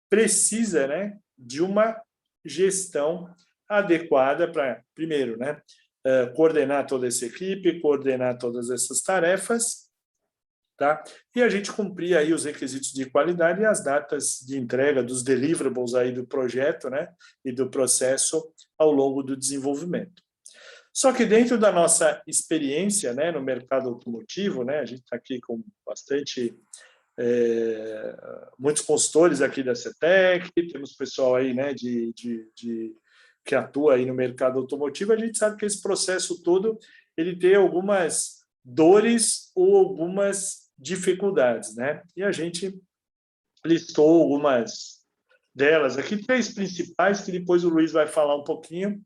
Speaker 4: precisa, né, de uma gestão adequada para, primeiro, né, coordenar toda essa equipe, coordenar todas essas tarefas, tá? E a gente cumprir aí os requisitos de qualidade e as datas de entrega dos deliverables aí do projeto, né, e do processo ao longo do desenvolvimento. Só que dentro da nossa experiência, né, no mercado automotivo, né, a gente está aqui com muitos consultores aqui da CETEC, temos pessoal aí, né, que atua aí no mercado automotivo, a gente sabe que esse processo todo ele tem algumas dores ou algumas dificuldades, né? E a gente listou algumas delas aqui, 3 principais, que depois o Luiz vai falar um pouquinho,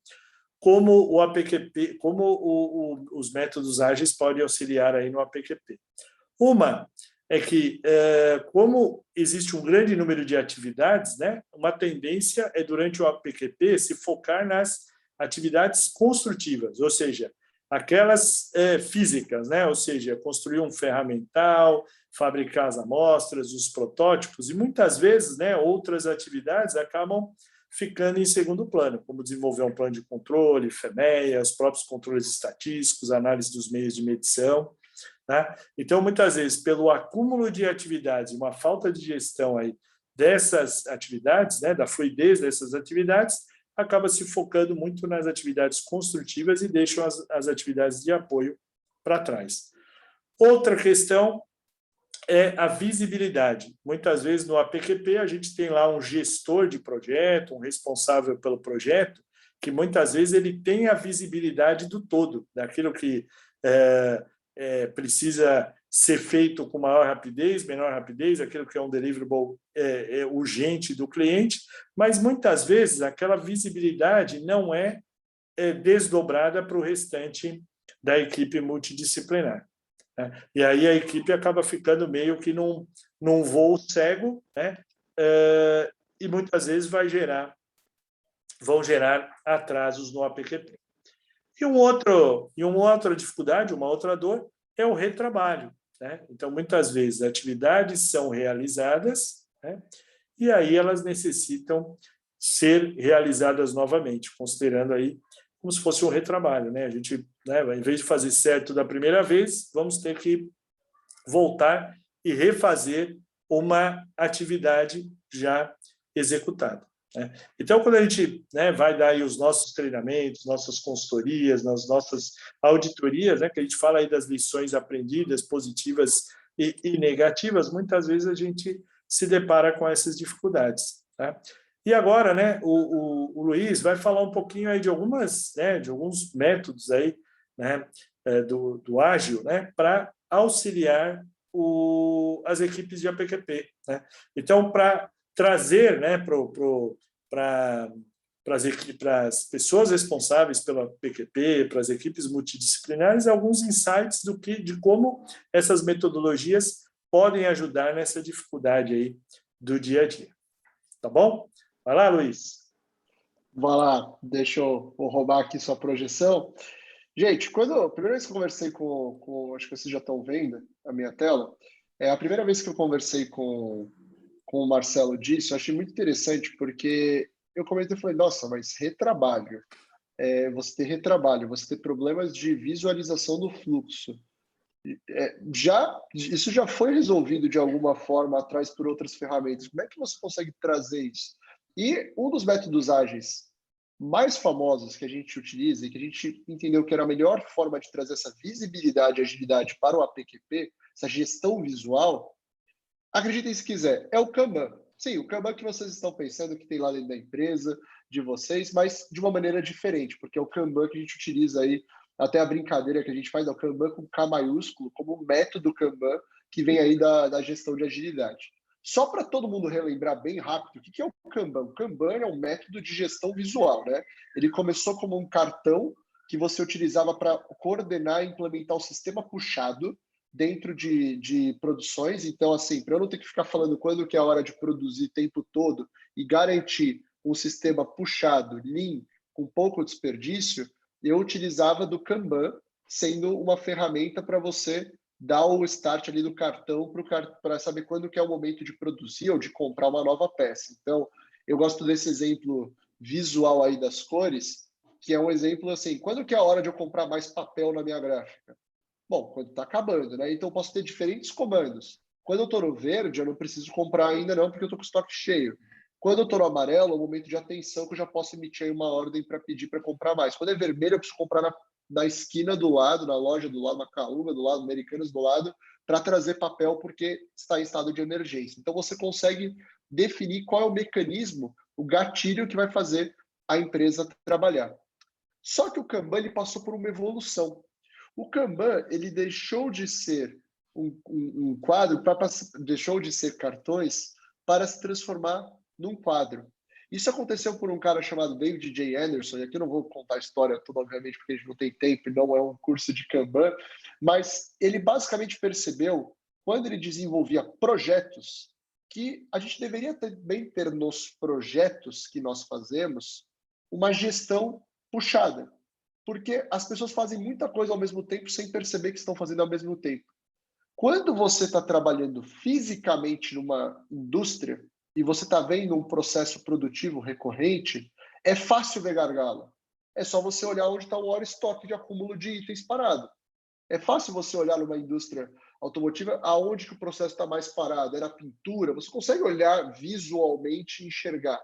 Speaker 4: como o APQP, como os métodos ágeis podem auxiliar aí no APQP. Uma é que, como existe um grande número de atividades, né, uma tendência é, durante o APQP, se focar nas atividades construtivas, ou seja, aquelas físicas, né, ou seja, construir um ferramental, fabricar as amostras, os protótipos, e muitas vezes, né, outras atividades acabam ficando em segundo plano, como desenvolver um plano de controle, FEMEA, os próprios controles estatísticos, análise dos meios de medição, tá? Então, muitas vezes, pelo acúmulo de atividades, uma falta de gestão aí dessas atividades, né, da fluidez dessas atividades, acaba se focando muito nas atividades construtivas e deixam as atividades de apoio para trás. Outra questão é a visibilidade. Muitas vezes, no APQP, a gente tem lá um gestor de projeto, um responsável pelo projeto, que muitas vezes ele tem a visibilidade do todo, daquilo que precisa ser feito com maior rapidez, menor rapidez, aquilo que é um deliverable urgente do cliente, mas muitas vezes aquela visibilidade não é desdobrada para o restante da equipe multidisciplinar, né? E aí a equipe acaba ficando meio que num voo cego, né? E muitas vezes vão gerar atrasos no APQP. E uma outra dificuldade, uma outra dor, é o retrabalho, né? Então, muitas vezes, atividades são realizadas, né? E aí elas necessitam ser realizadas novamente, considerando aí como se fosse um retrabalho, né? A gente, né, em vez de fazer certo da primeira vez, vamos ter que voltar e refazer uma atividade já executada, né? Então, quando a gente, né, vai dar aí os nossos treinamentos, nossas consultorias, nas nossas auditorias, né, que a gente fala aí das lições aprendidas, positivas e negativas, muitas vezes a gente se depara com essas dificuldades, tá? E agora, né, o Luiz vai falar um pouquinho aí de alguns métodos aí, né, do ágil, né, para auxiliar as equipes de APQP, né? Então, para trazer, né, para as pessoas responsáveis pela PQP, para as equipes multidisciplinares, alguns insights de como essas metodologias podem ajudar nessa dificuldade aí do dia a dia. Tá bom? Vai lá, Luiz.
Speaker 3: Vai lá, deixa eu roubar aqui sua projeção. Gente, a primeira vez que eu conversei acho que vocês já estão vendo a minha tela, a primeira vez que eu conversei com o Marcelo disso, eu achei muito interessante, porque eu comentei e falei, nossa, mas retrabalho, você ter retrabalho, você ter problemas de visualização do fluxo, isso já foi resolvido de alguma forma atrás por outras ferramentas. Como é que você consegue trazer isso? E um dos métodos ágeis mais famosos que a gente utiliza e que a gente entendeu que era a melhor forma de trazer essa visibilidade e agilidade para o APQP, essa gestão visual, acreditem se quiser, é o Kanban. Sim, o Kanban que vocês estão pensando que tem lá dentro da empresa, de vocês, mas de uma maneira diferente, porque é o Kanban que a gente utiliza aí, até a brincadeira que a gente faz, é o Kanban com K maiúsculo, como um método Kanban que vem aí da gestão de agilidade. Só para todo mundo relembrar bem rápido, o que é o Kanban? O Kanban é um método de gestão visual, né? Ele começou como um cartão que você utilizava para coordenar e implementar o sistema puxado dentro de produções. Então, assim, para eu não ter que ficar falando quando que é a hora de produzir o tempo todo e garantir um sistema puxado, lean, com pouco desperdício, eu utilizava do Kanban, sendo uma ferramenta para você dar o start ali do cartão para saber quando que é o momento de produzir ou de comprar uma nova peça. Então, eu gosto desse exemplo visual aí das cores, que é um exemplo assim, quando que é a hora de eu comprar mais papel na minha gráfica? Bom, quando está acabando, né? Então, eu posso ter diferentes comandos. Quando eu estou no verde, eu não preciso comprar ainda não, porque eu estou com o estoque cheio. Quando eu estou no amarelo, é o momento de atenção que eu já posso emitir aí uma ordem para pedir para comprar mais. Quando é vermelho, eu preciso comprar na esquina do lado, na loja do lado, na Caúga do lado, Americanas do lado, para trazer papel porque está em estado de emergência. Então, você consegue definir qual é o mecanismo, o gatilho que vai fazer a empresa trabalhar. Só que o Kanban ele passou por uma evolução. O Kanban ele deixou de ser um quadro, deixou de ser cartões para se transformar num quadro. Isso aconteceu por um cara chamado David J. Anderson, e aqui eu não vou contar a história toda, obviamente, porque a gente não tem tempo e não é um curso de Kanban, mas ele basicamente percebeu, quando ele desenvolvia projetos, que a gente deveria também ter nos projetos que nós fazemos uma gestão puxada, porque as pessoas fazem muita coisa ao mesmo tempo sem perceber que estão fazendo ao mesmo tempo. Quando você está trabalhando fisicamente numa indústria e você está vendo um processo produtivo recorrente, é fácil ver gargalo. É só você olhar onde está o hora estoque de acúmulo de itens parado. É fácil você olhar numa indústria automotiva aonde que o processo está mais parado, é na pintura, você consegue olhar visualmente e enxergar.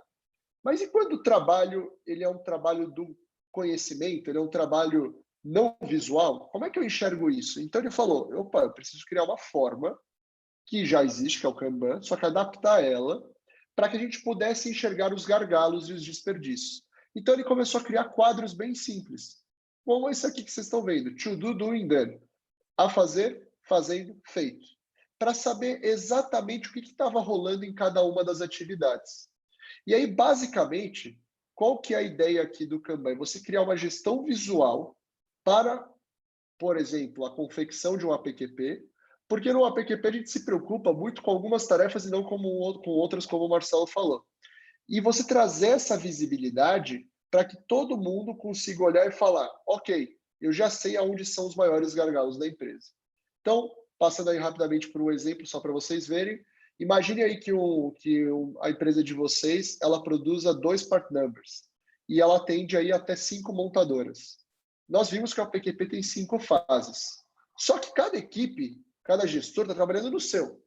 Speaker 3: Mas e quando o trabalho ele é um trabalho do conhecimento, ele é um trabalho não visual? Como é que eu enxergo isso? Então ele falou, opa, eu preciso criar uma forma que já existe, que é o Kanban, só que adaptar ela para que a gente pudesse enxergar os gargalos e os desperdícios. Então ele começou a criar quadros bem simples, como esse aqui que vocês estão vendo, to do, doing, done. A fazer, fazendo, feito. Para saber exatamente o que estava rolando em cada uma das atividades. E aí, basicamente, qual que é a ideia aqui do Kanban? Você criar uma gestão visual para, por exemplo, a confecção de um APQP, porque no APQP a gente se preocupa muito com algumas tarefas e não com outras, como o Marcelo falou. E você trazer essa visibilidade para que todo mundo consiga olhar e falar, ok, eu já sei aonde são os maiores gargalos da empresa. Então, passando aí rapidamente por um exemplo, só para vocês verem, imagine aí que a empresa de vocês, ela produza 2 part numbers e ela atende aí até 5 montadoras. Nós vimos que a PQP tem 5 fases. Só que cada equipe, cada gestor está trabalhando no seu.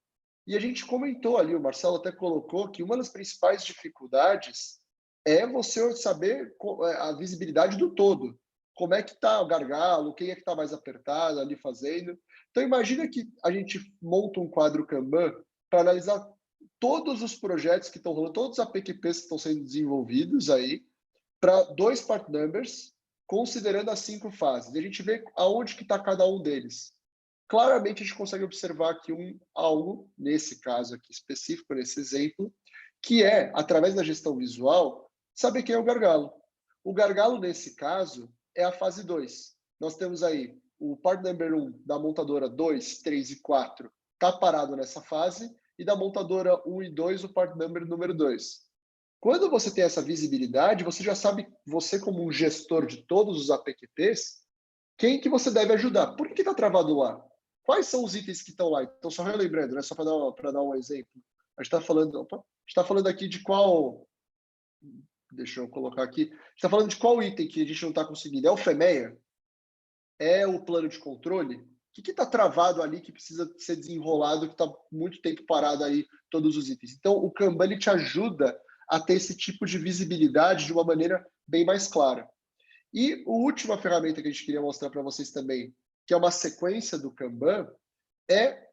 Speaker 3: E a gente comentou ali, o Marcelo até colocou que uma das principais dificuldades é você saber a visibilidade do todo. Como é que está o gargalo, quem é que está mais apertado ali fazendo. Então, imagina que a gente monta um quadro Kanban para analisar todos os projetos que estão rolando, todos os APQPs que estão sendo desenvolvidos aí, para 2 part numbers, considerando as 5 fases. E a gente vê aonde que está cada um deles. Claramente, a gente consegue observar aqui algo, nesse caso aqui específico, nesse exemplo, que é, através da gestão visual, saber quem é o gargalo. O gargalo, nesse caso, é a fase 2. Nós temos aí o part number 1 da montadora 2, 3 e 4 está parado nessa fase, e da montadora 1 e 2, o part number número 2. Quando você tem essa visibilidade, você já sabe, você como um gestor de todos os APQPs, quem que você deve ajudar. Por que está travado lá? Quais são os itens que estão lá? Então, só relembrando, né? Só para dar um exemplo. A gente está falando aqui de qual... Deixa eu colocar aqui. A gente está falando de qual item que a gente não está conseguindo. É o FEMEA? É o plano de controle? O que está travado ali, que precisa ser desenrolado, que está muito tempo parado aí, todos os itens? Então, o Kanban ele te ajuda a ter esse tipo de visibilidade de uma maneira bem mais clara. E a última ferramenta que a gente queria mostrar para vocês também, que é uma sequência do Kanban, é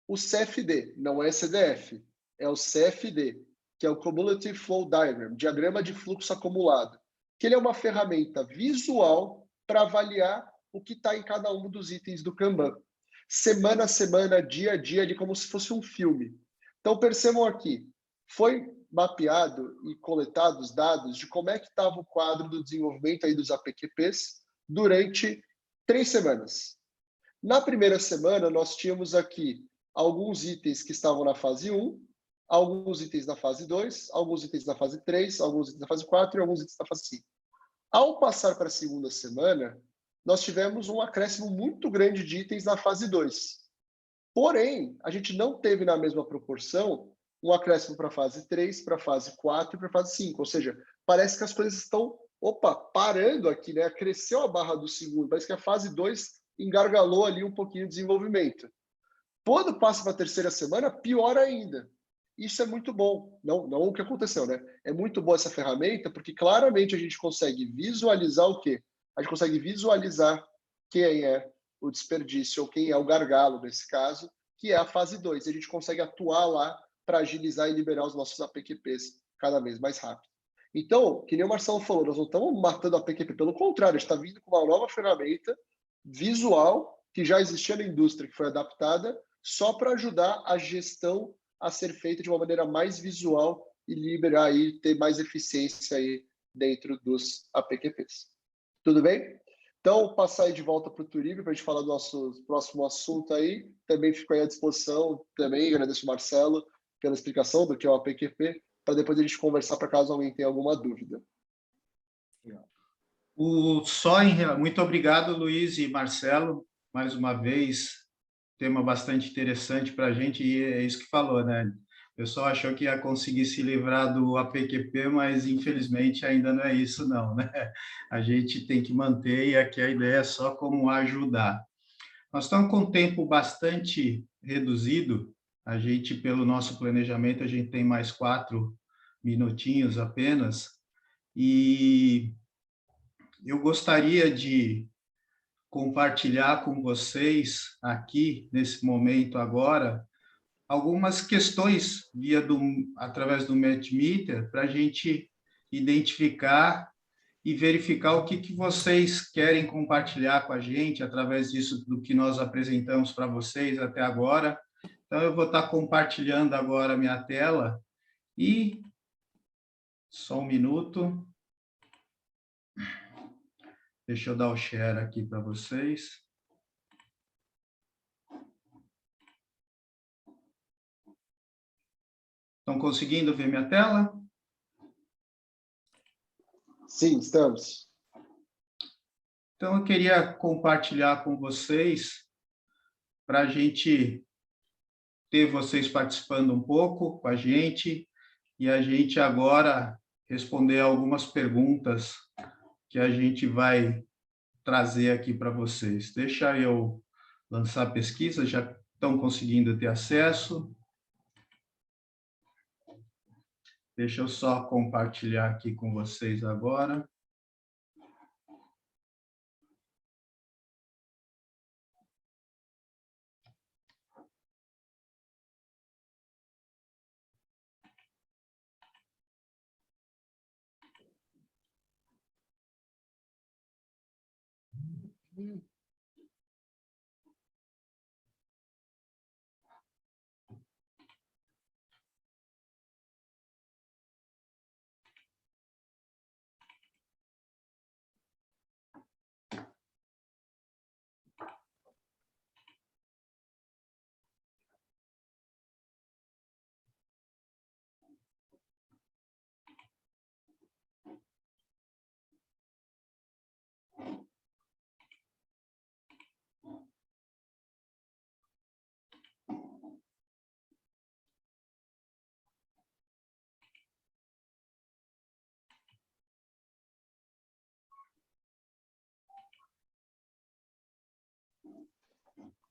Speaker 3: o CFD, não é CDF, é o CFD, que é o Cumulative Flow Diagram, diagrama de fluxo acumulado, que ele é uma ferramenta visual para avaliar o que está em cada um dos itens do Kanban. Semana a semana, dia a dia, como se fosse um filme. Então, percebam aqui, foi mapeado e coletado os dados de como é que estava o quadro do desenvolvimento aí dos APQPs durante 3 semanas. Na primeira semana, nós tínhamos aqui alguns itens que estavam na fase 1, alguns itens na fase 2, alguns itens na fase 3, alguns itens na fase 4 e alguns itens na fase 5. Ao passar para a segunda semana, nós tivemos um acréscimo muito grande de itens na fase 2. Porém, a gente não teve na mesma proporção um acréscimo para a fase 3, para a fase 4 e para a fase 5. Ou seja, parece que as coisas estão, parando aqui, né? Cresceu a barra do segundo, parece que a fase 2 engargalou ali um pouquinho o desenvolvimento. Quando passa para a terceira semana, pior ainda. Isso é muito bom. Não o que aconteceu, né? É muito boa essa ferramenta, porque claramente a gente consegue visualizar o quê? A gente consegue visualizar quem é o desperdício, ou quem é o gargalo, nesse caso, que é a fase 2. E a gente consegue atuar lá para agilizar e liberar os nossos APQPs cada vez mais rápido. Então, que nem o Marcelo falou, nós não estamos matando a APQP, pelo contrário, a gente está vindo com uma nova ferramenta visual que já existia na indústria, que foi adaptada só para ajudar a gestão a ser feita de uma maneira mais visual e liberar aí, ter mais eficiência aí dentro dos APQPs. Tudo bem? Então, passar aí de volta para o Turíbio para a gente falar do nosso próximo assunto aí. Também fico aí à disposição. Também agradeço o Marcelo pela explicação do que é o APQP, para depois a gente conversar para caso alguém tenha alguma dúvida.
Speaker 1: Muito obrigado, Luiz e Marcelo, mais uma vez. Tema bastante interessante para a gente, e é isso que falou, né? O pessoal achou que ia conseguir se livrar do APQP, mas infelizmente ainda não é isso não, né? A gente tem que manter, e aqui a ideia é só como ajudar. Nós estamos com um tempo bastante reduzido, a gente, pelo nosso planejamento, a gente tem mais 4 minutinhos apenas, e eu gostaria de compartilhar com vocês aqui, nesse momento agora, algumas questões através do Mentimeter, para a gente identificar e verificar o que vocês querem compartilhar com a gente através disso, do que nós apresentamos para vocês até agora. Então, eu vou estar compartilhando agora a minha tela e... Só um minuto. Deixa eu dar o share aqui para vocês. Estão conseguindo ver minha tela?
Speaker 3: Sim, estamos.
Speaker 1: Então, eu queria compartilhar com vocês, para a gente ter vocês participando um pouco com a gente, e a gente agora responder algumas perguntas que a gente vai trazer aqui para vocês. Deixa eu lançar a pesquisa, já estão conseguindo ter acesso. Deixa eu só compartilhar aqui com vocês agora.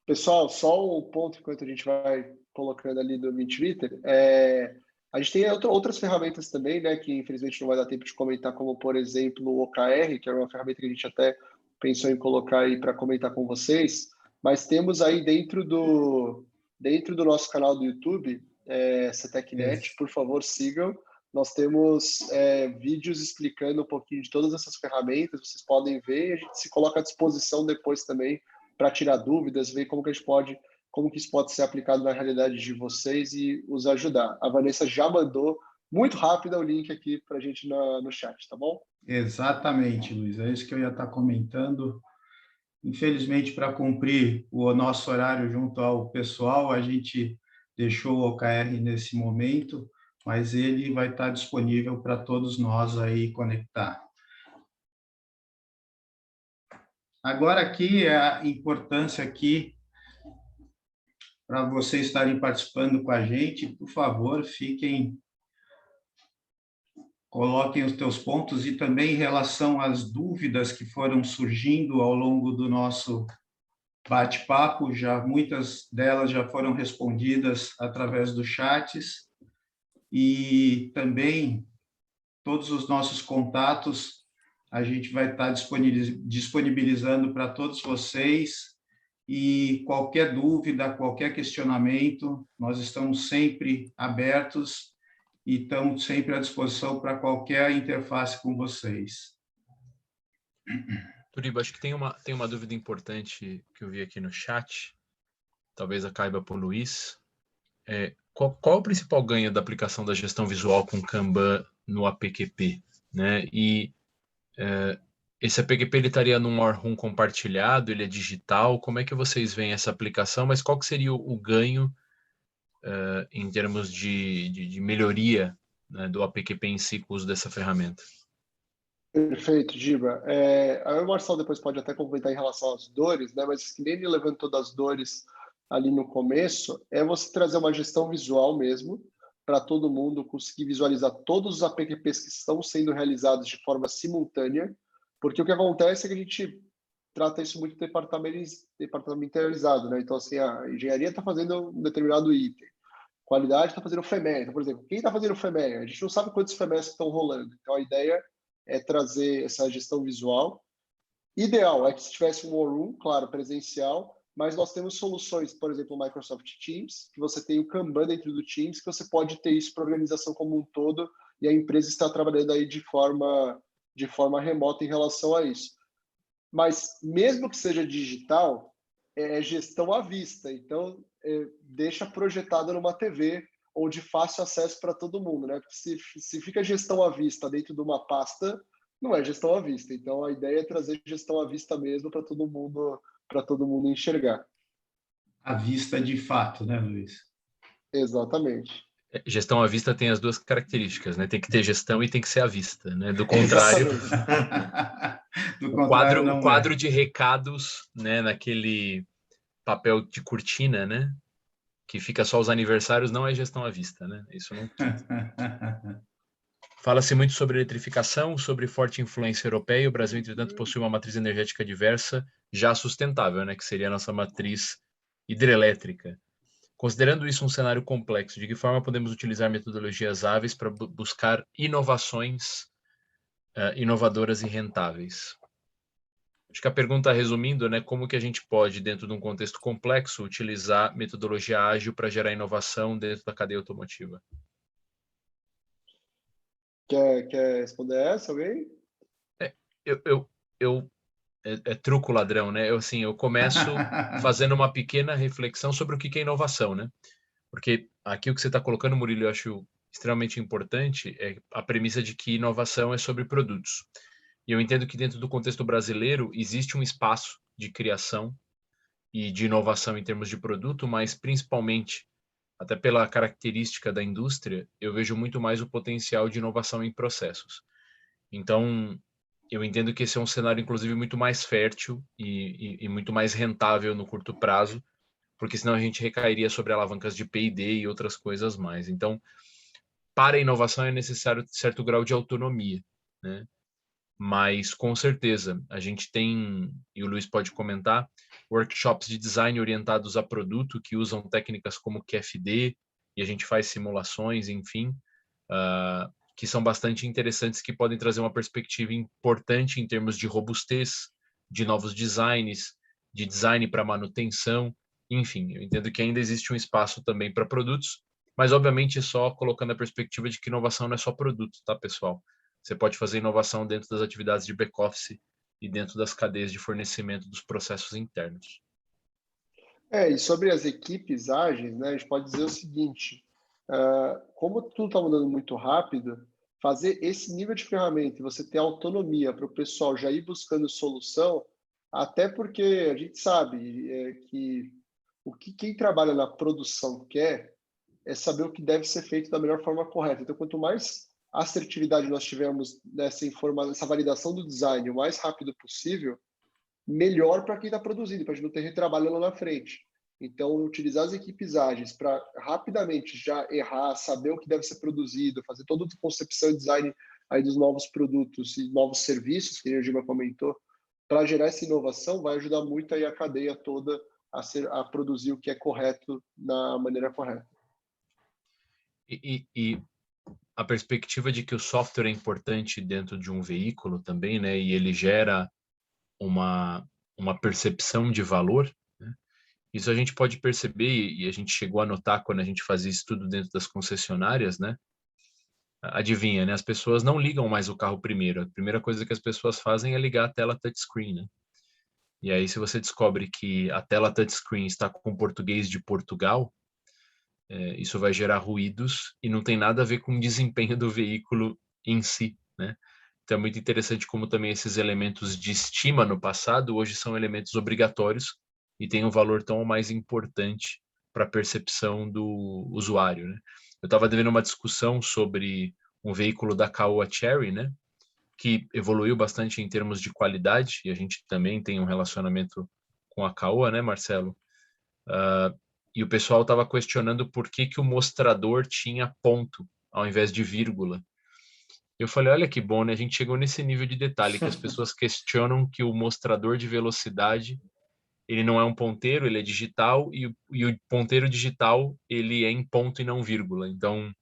Speaker 3: Pessoal, só um ponto enquanto a gente vai colocando ali no Twitter. A gente tem outras ferramentas também, né, que infelizmente não vai dar tempo de comentar, como por exemplo o OKR, que é uma ferramenta que a gente até pensou em colocar aí para comentar com vocês. Mas temos aí dentro do nosso canal do YouTube, CETECnet, por favor, sigam. Nós temos vídeos explicando um pouquinho de todas essas ferramentas, vocês podem ver, e a gente se coloca à disposição depois também para tirar dúvidas, ver como que isso pode ser aplicado na realidade de vocês e os ajudar. A Vanessa já mandou muito rápido o link aqui para a gente no chat, tá bom?
Speaker 1: Exatamente, Luiz, é isso que eu ia estar comentando. Infelizmente, para cumprir o nosso horário junto ao pessoal, a gente deixou o OKR nesse momento, mas ele vai estar disponível para todos nós aí conectar. Agora aqui é a importância aqui para vocês estarem participando com a gente, por favor, coloquem os teus pontos e também em relação às dúvidas que foram surgindo ao longo do nosso bate-papo, muitas delas já foram respondidas através dos chats e também todos os nossos contatos a gente vai estar disponibilizando para todos vocês e qualquer dúvida, qualquer questionamento, nós estamos sempre abertos e estamos sempre à disposição para qualquer interface com vocês.
Speaker 2: Turiba, acho que tem uma dúvida importante que eu vi aqui no chat, talvez a caiba para o Luiz. Qual o principal ganho da aplicação da gestão visual com Kanban no APQP? Né? E esse APQP ele estaria num War Room compartilhado, ele é digital, como é que vocês veem essa aplicação, mas qual que seria o ganho em termos de melhoria, né, do APQP em si com o uso dessa ferramenta?
Speaker 3: Perfeito, Giba. Aí o Marcelo depois pode até comentar em relação às dores, né? Mas que nem ele levantou das dores ali no começo, é você trazer uma gestão visual mesmo, para todo mundo conseguir visualizar todos os APQPs que estão sendo realizados de forma simultânea, porque o que acontece é que a gente trata isso muito departamentalizado, né? Então, assim, a engenharia está fazendo um determinado item, qualidade está fazendo o FEMEA. Então, por exemplo, quem está fazendo o FEMEA? A gente não sabe quantos FEMEAs estão rolando. Então, a ideia é trazer essa gestão visual. Ideal é que se tivesse um War Room, claro, presencial, mas nós temos soluções, por exemplo, o Microsoft Teams, que você tem o Kanban dentro do Teams, que você pode ter isso para a organização como um todo, e a empresa está trabalhando aí de forma remota em relação a isso. Mas mesmo que seja digital, é gestão à vista, então deixa projetado numa TV ou de fácil acesso para todo mundo, né? Porque se fica gestão à vista dentro de uma pasta, não é gestão à vista. Então, a ideia é trazer gestão à vista mesmo para todo mundo enxergar.
Speaker 1: À vista de fato, né, Luiz?
Speaker 3: Exatamente.
Speaker 2: Gestão à vista tem as duas características, né? Tem que ter gestão e tem que ser à vista, né? Do contrário,
Speaker 3: Exatamente.
Speaker 1: Do contrário,
Speaker 2: o
Speaker 1: não
Speaker 2: quadro
Speaker 1: é.
Speaker 2: de recados, né? Naquele papel de cortina, né? Que fica só os aniversários, não é gestão à vista, né? Isso não. Fala-se muito sobre eletrificação, sobre forte influência europeia. O Brasil, entretanto, possui uma matriz energética diversa, já sustentável, né? Que seria a nossa matriz hidrelétrica. Considerando isso um cenário complexo, de que forma podemos utilizar metodologias ágeis para buscar inovações inovadoras e rentáveis? Acho que a pergunta, resumindo, né, como que a gente pode, dentro de um contexto complexo, utilizar metodologia ágil para gerar inovação dentro da cadeia automotiva?
Speaker 3: Quer responder essa, alguém?
Speaker 2: Eu é truco ladrão, né? Eu começo fazendo uma pequena reflexão sobre o que é inovação, né? Porque aqui o que você está colocando, Murilo, eu acho extremamente importante, é a premissa de que inovação é sobre produtos. E eu entendo que dentro do contexto brasileiro existe um espaço de criação e de inovação em termos de produto, mas principalmente, até pela característica da indústria, eu vejo muito mais o potencial de inovação em processos. Então, eu entendo que esse é um cenário, inclusive, muito mais fértil e muito mais rentável no curto prazo, porque senão a gente recairia sobre alavancas de P&D e outras coisas mais. Então, para a inovação é necessário certo grau de autonomia, né? Mas, com certeza, a gente tem, e o Luiz pode comentar, workshops de design orientados a produto que usam técnicas como QFD, e a gente faz simulações, enfim, que são bastante interessantes, que podem trazer uma perspectiva importante em termos de robustez, de novos designs, de design para manutenção, enfim, eu entendo que ainda existe um espaço também para produtos, mas obviamente só colocando a perspectiva de que inovação não é só produto, tá, pessoal? Você pode fazer inovação dentro das atividades de back-office e dentro das cadeias de fornecimento dos processos internos.
Speaker 3: E sobre as equipes ágeis, né, a gente pode dizer o seguinte, como tudo está mudando muito rápido, fazer esse nível de ferramenta e você ter autonomia para o pessoal já ir buscando solução, até porque a gente sabe que quem trabalha na produção quer é saber o que deve ser feito da melhor forma correta. Então, quanto mais assertividade nós tivermos nessa informação, essa validação do design o mais rápido possível, melhor para quem está produzindo, para a gente não ter retrabalho lá na frente. Então, utilizar as equipes ágeis para rapidamente já errar, saber o que deve ser produzido, fazer toda a concepção e design aí dos novos produtos e novos serviços, que a Gilma comentou, para gerar essa inovação, vai ajudar muito aí a cadeia toda a produzir o que é correto na maneira correta.
Speaker 2: E a perspectiva de que o software é importante dentro de um veículo também, né? E ele gera uma percepção de valor, né? Isso a gente pode perceber e a gente chegou a notar quando a gente fazia estudo dentro das concessionárias, né? Adivinha, né? As pessoas não ligam mais o carro primeiro. A primeira coisa que as pessoas fazem é ligar a tela touchscreen, né? E aí, se você descobre que a tela touchscreen está com português de Portugal, isso vai gerar ruídos e não tem nada a ver com o desempenho do veículo em si, né? Então é muito interessante como também esses elementos de estima no passado hoje são elementos obrigatórios e têm um valor tão mais importante para a percepção do usuário, né? Eu estava devendo uma discussão sobre um veículo da Caoa Chery, né? Que evoluiu bastante em termos de qualidade e a gente também tem um relacionamento com a Caoa, né, Marcelo? E o pessoal estava questionando por que o mostrador tinha ponto ao invés de vírgula. Eu falei, olha que bom, né? A gente chegou nesse nível de detalhe que as pessoas questionam que o mostrador de velocidade ele não é um ponteiro, ele é digital e o ponteiro digital ele é em ponto e não vírgula. Então,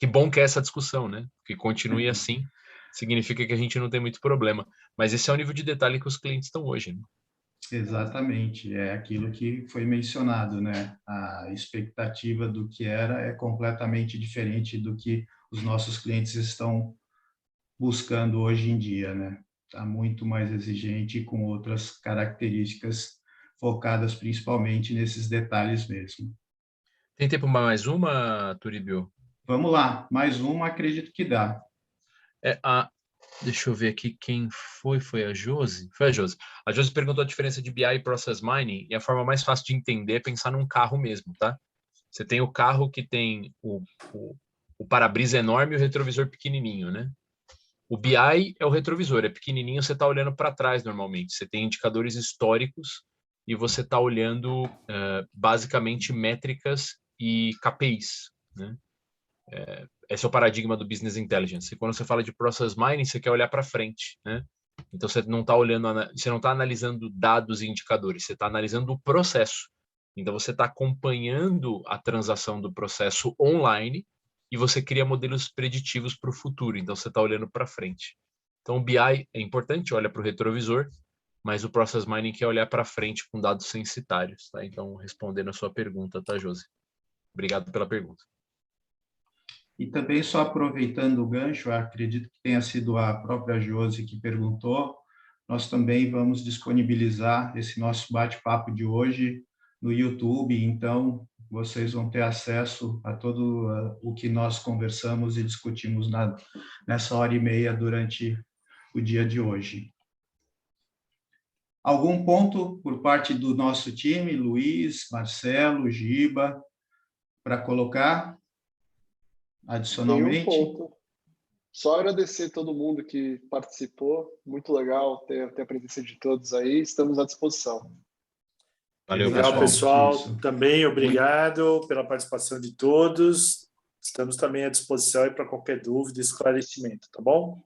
Speaker 2: que bom que é essa discussão, né? Que continue assim, significa que a gente não tem muito problema. Mas esse é o nível de detalhe que os clientes estão hoje, né?
Speaker 1: Exatamente, é aquilo que foi mencionado, né? A expectativa do que era é completamente diferente do que os nossos clientes estão buscando hoje em dia, né? Está muito mais exigente e com outras características focadas principalmente nesses detalhes mesmo.
Speaker 2: Tem tempo para mais uma, Turibio?
Speaker 1: Vamos lá, mais uma, acredito que dá.
Speaker 2: Deixa eu ver aqui quem foi. Foi a Josi? Foi a Josi. A Josi perguntou a diferença de BI e Process Mining, e a forma mais fácil de entender é pensar num carro mesmo, tá? Você tem o carro que tem o para-brisa enorme e o retrovisor pequenininho, né? O BI é o retrovisor, é pequenininho, você está olhando para trás normalmente. Você tem indicadores históricos e você está olhando basicamente métricas e KPIs, né? Esse é o paradigma do Business Intelligence. E quando você fala de Process Mining, você quer olhar para frente, né? Então você não está olhando, você não está analisando dados e indicadores, você está analisando o processo. Então você está acompanhando a transação do processo online e você cria modelos preditivos para o futuro. Então você está olhando para frente. Então o BI é importante, olha para o retrovisor, mas o Process Mining quer olhar para frente com dados censitários, tá? Então respondendo a sua pergunta, tá, Josi? Obrigado pela pergunta.
Speaker 1: E também, só aproveitando o gancho, acredito que tenha sido a própria Josi que perguntou, nós também vamos disponibilizar esse nosso bate-papo de hoje no YouTube, então vocês vão ter acesso a todo o que nós conversamos e discutimos nessa hora e meia durante o dia de hoje. Algum ponto por parte do nosso time, Luiz, Marcelo, Giba, para colocar? Adicionalmente.
Speaker 3: Tem um ponto. Só agradecer a todo mundo que participou. Muito legal ter a presença de todos aí. Estamos à disposição.
Speaker 2: Valeu,
Speaker 4: Legal,
Speaker 2: pessoal.
Speaker 4: pessoal. Também obrigado pela participação de todos. Estamos também à disposição para qualquer dúvida e esclarecimento, tá bom?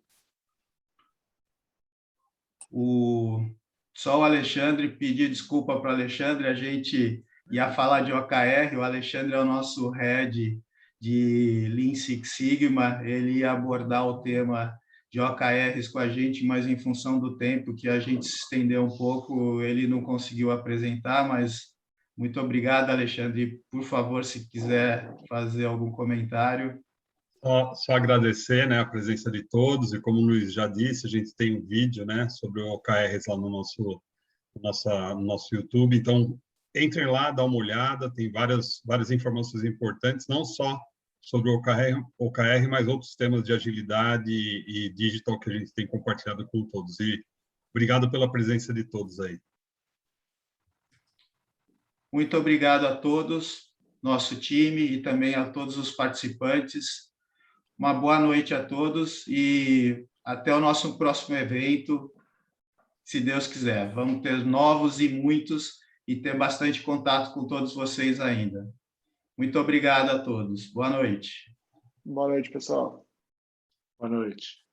Speaker 1: Só o Alexandre, pedir desculpa para o Alexandre, a gente ia falar de OKR, o Alexandre é o nosso head de Lean Six Sigma, ele ia abordar o tema de OKRs com a gente, mas em função do tempo que a gente se estendeu um pouco, ele não conseguiu apresentar, mas muito obrigado, Alexandre. Por favor, se quiser fazer algum comentário.
Speaker 5: Só agradecer, né, a presença de todos, e como o Luiz já disse, a gente tem um vídeo, né, sobre o OKRs lá no nosso YouTube, então entrem lá, dá uma olhada, tem várias informações importantes, não só sobre o OKR, mas outros temas de agilidade e digital que a gente tem compartilhado com todos. E obrigado pela presença de todos aí.
Speaker 1: Muito obrigado a todos, nosso time e também a todos os participantes. Uma boa noite a todos e até o nosso próximo evento, se Deus quiser. Vamos ter novos e muitos e ter bastante contato com todos vocês ainda. Muito obrigado a todos. Boa noite.
Speaker 3: Boa noite, pessoal.
Speaker 4: Boa noite.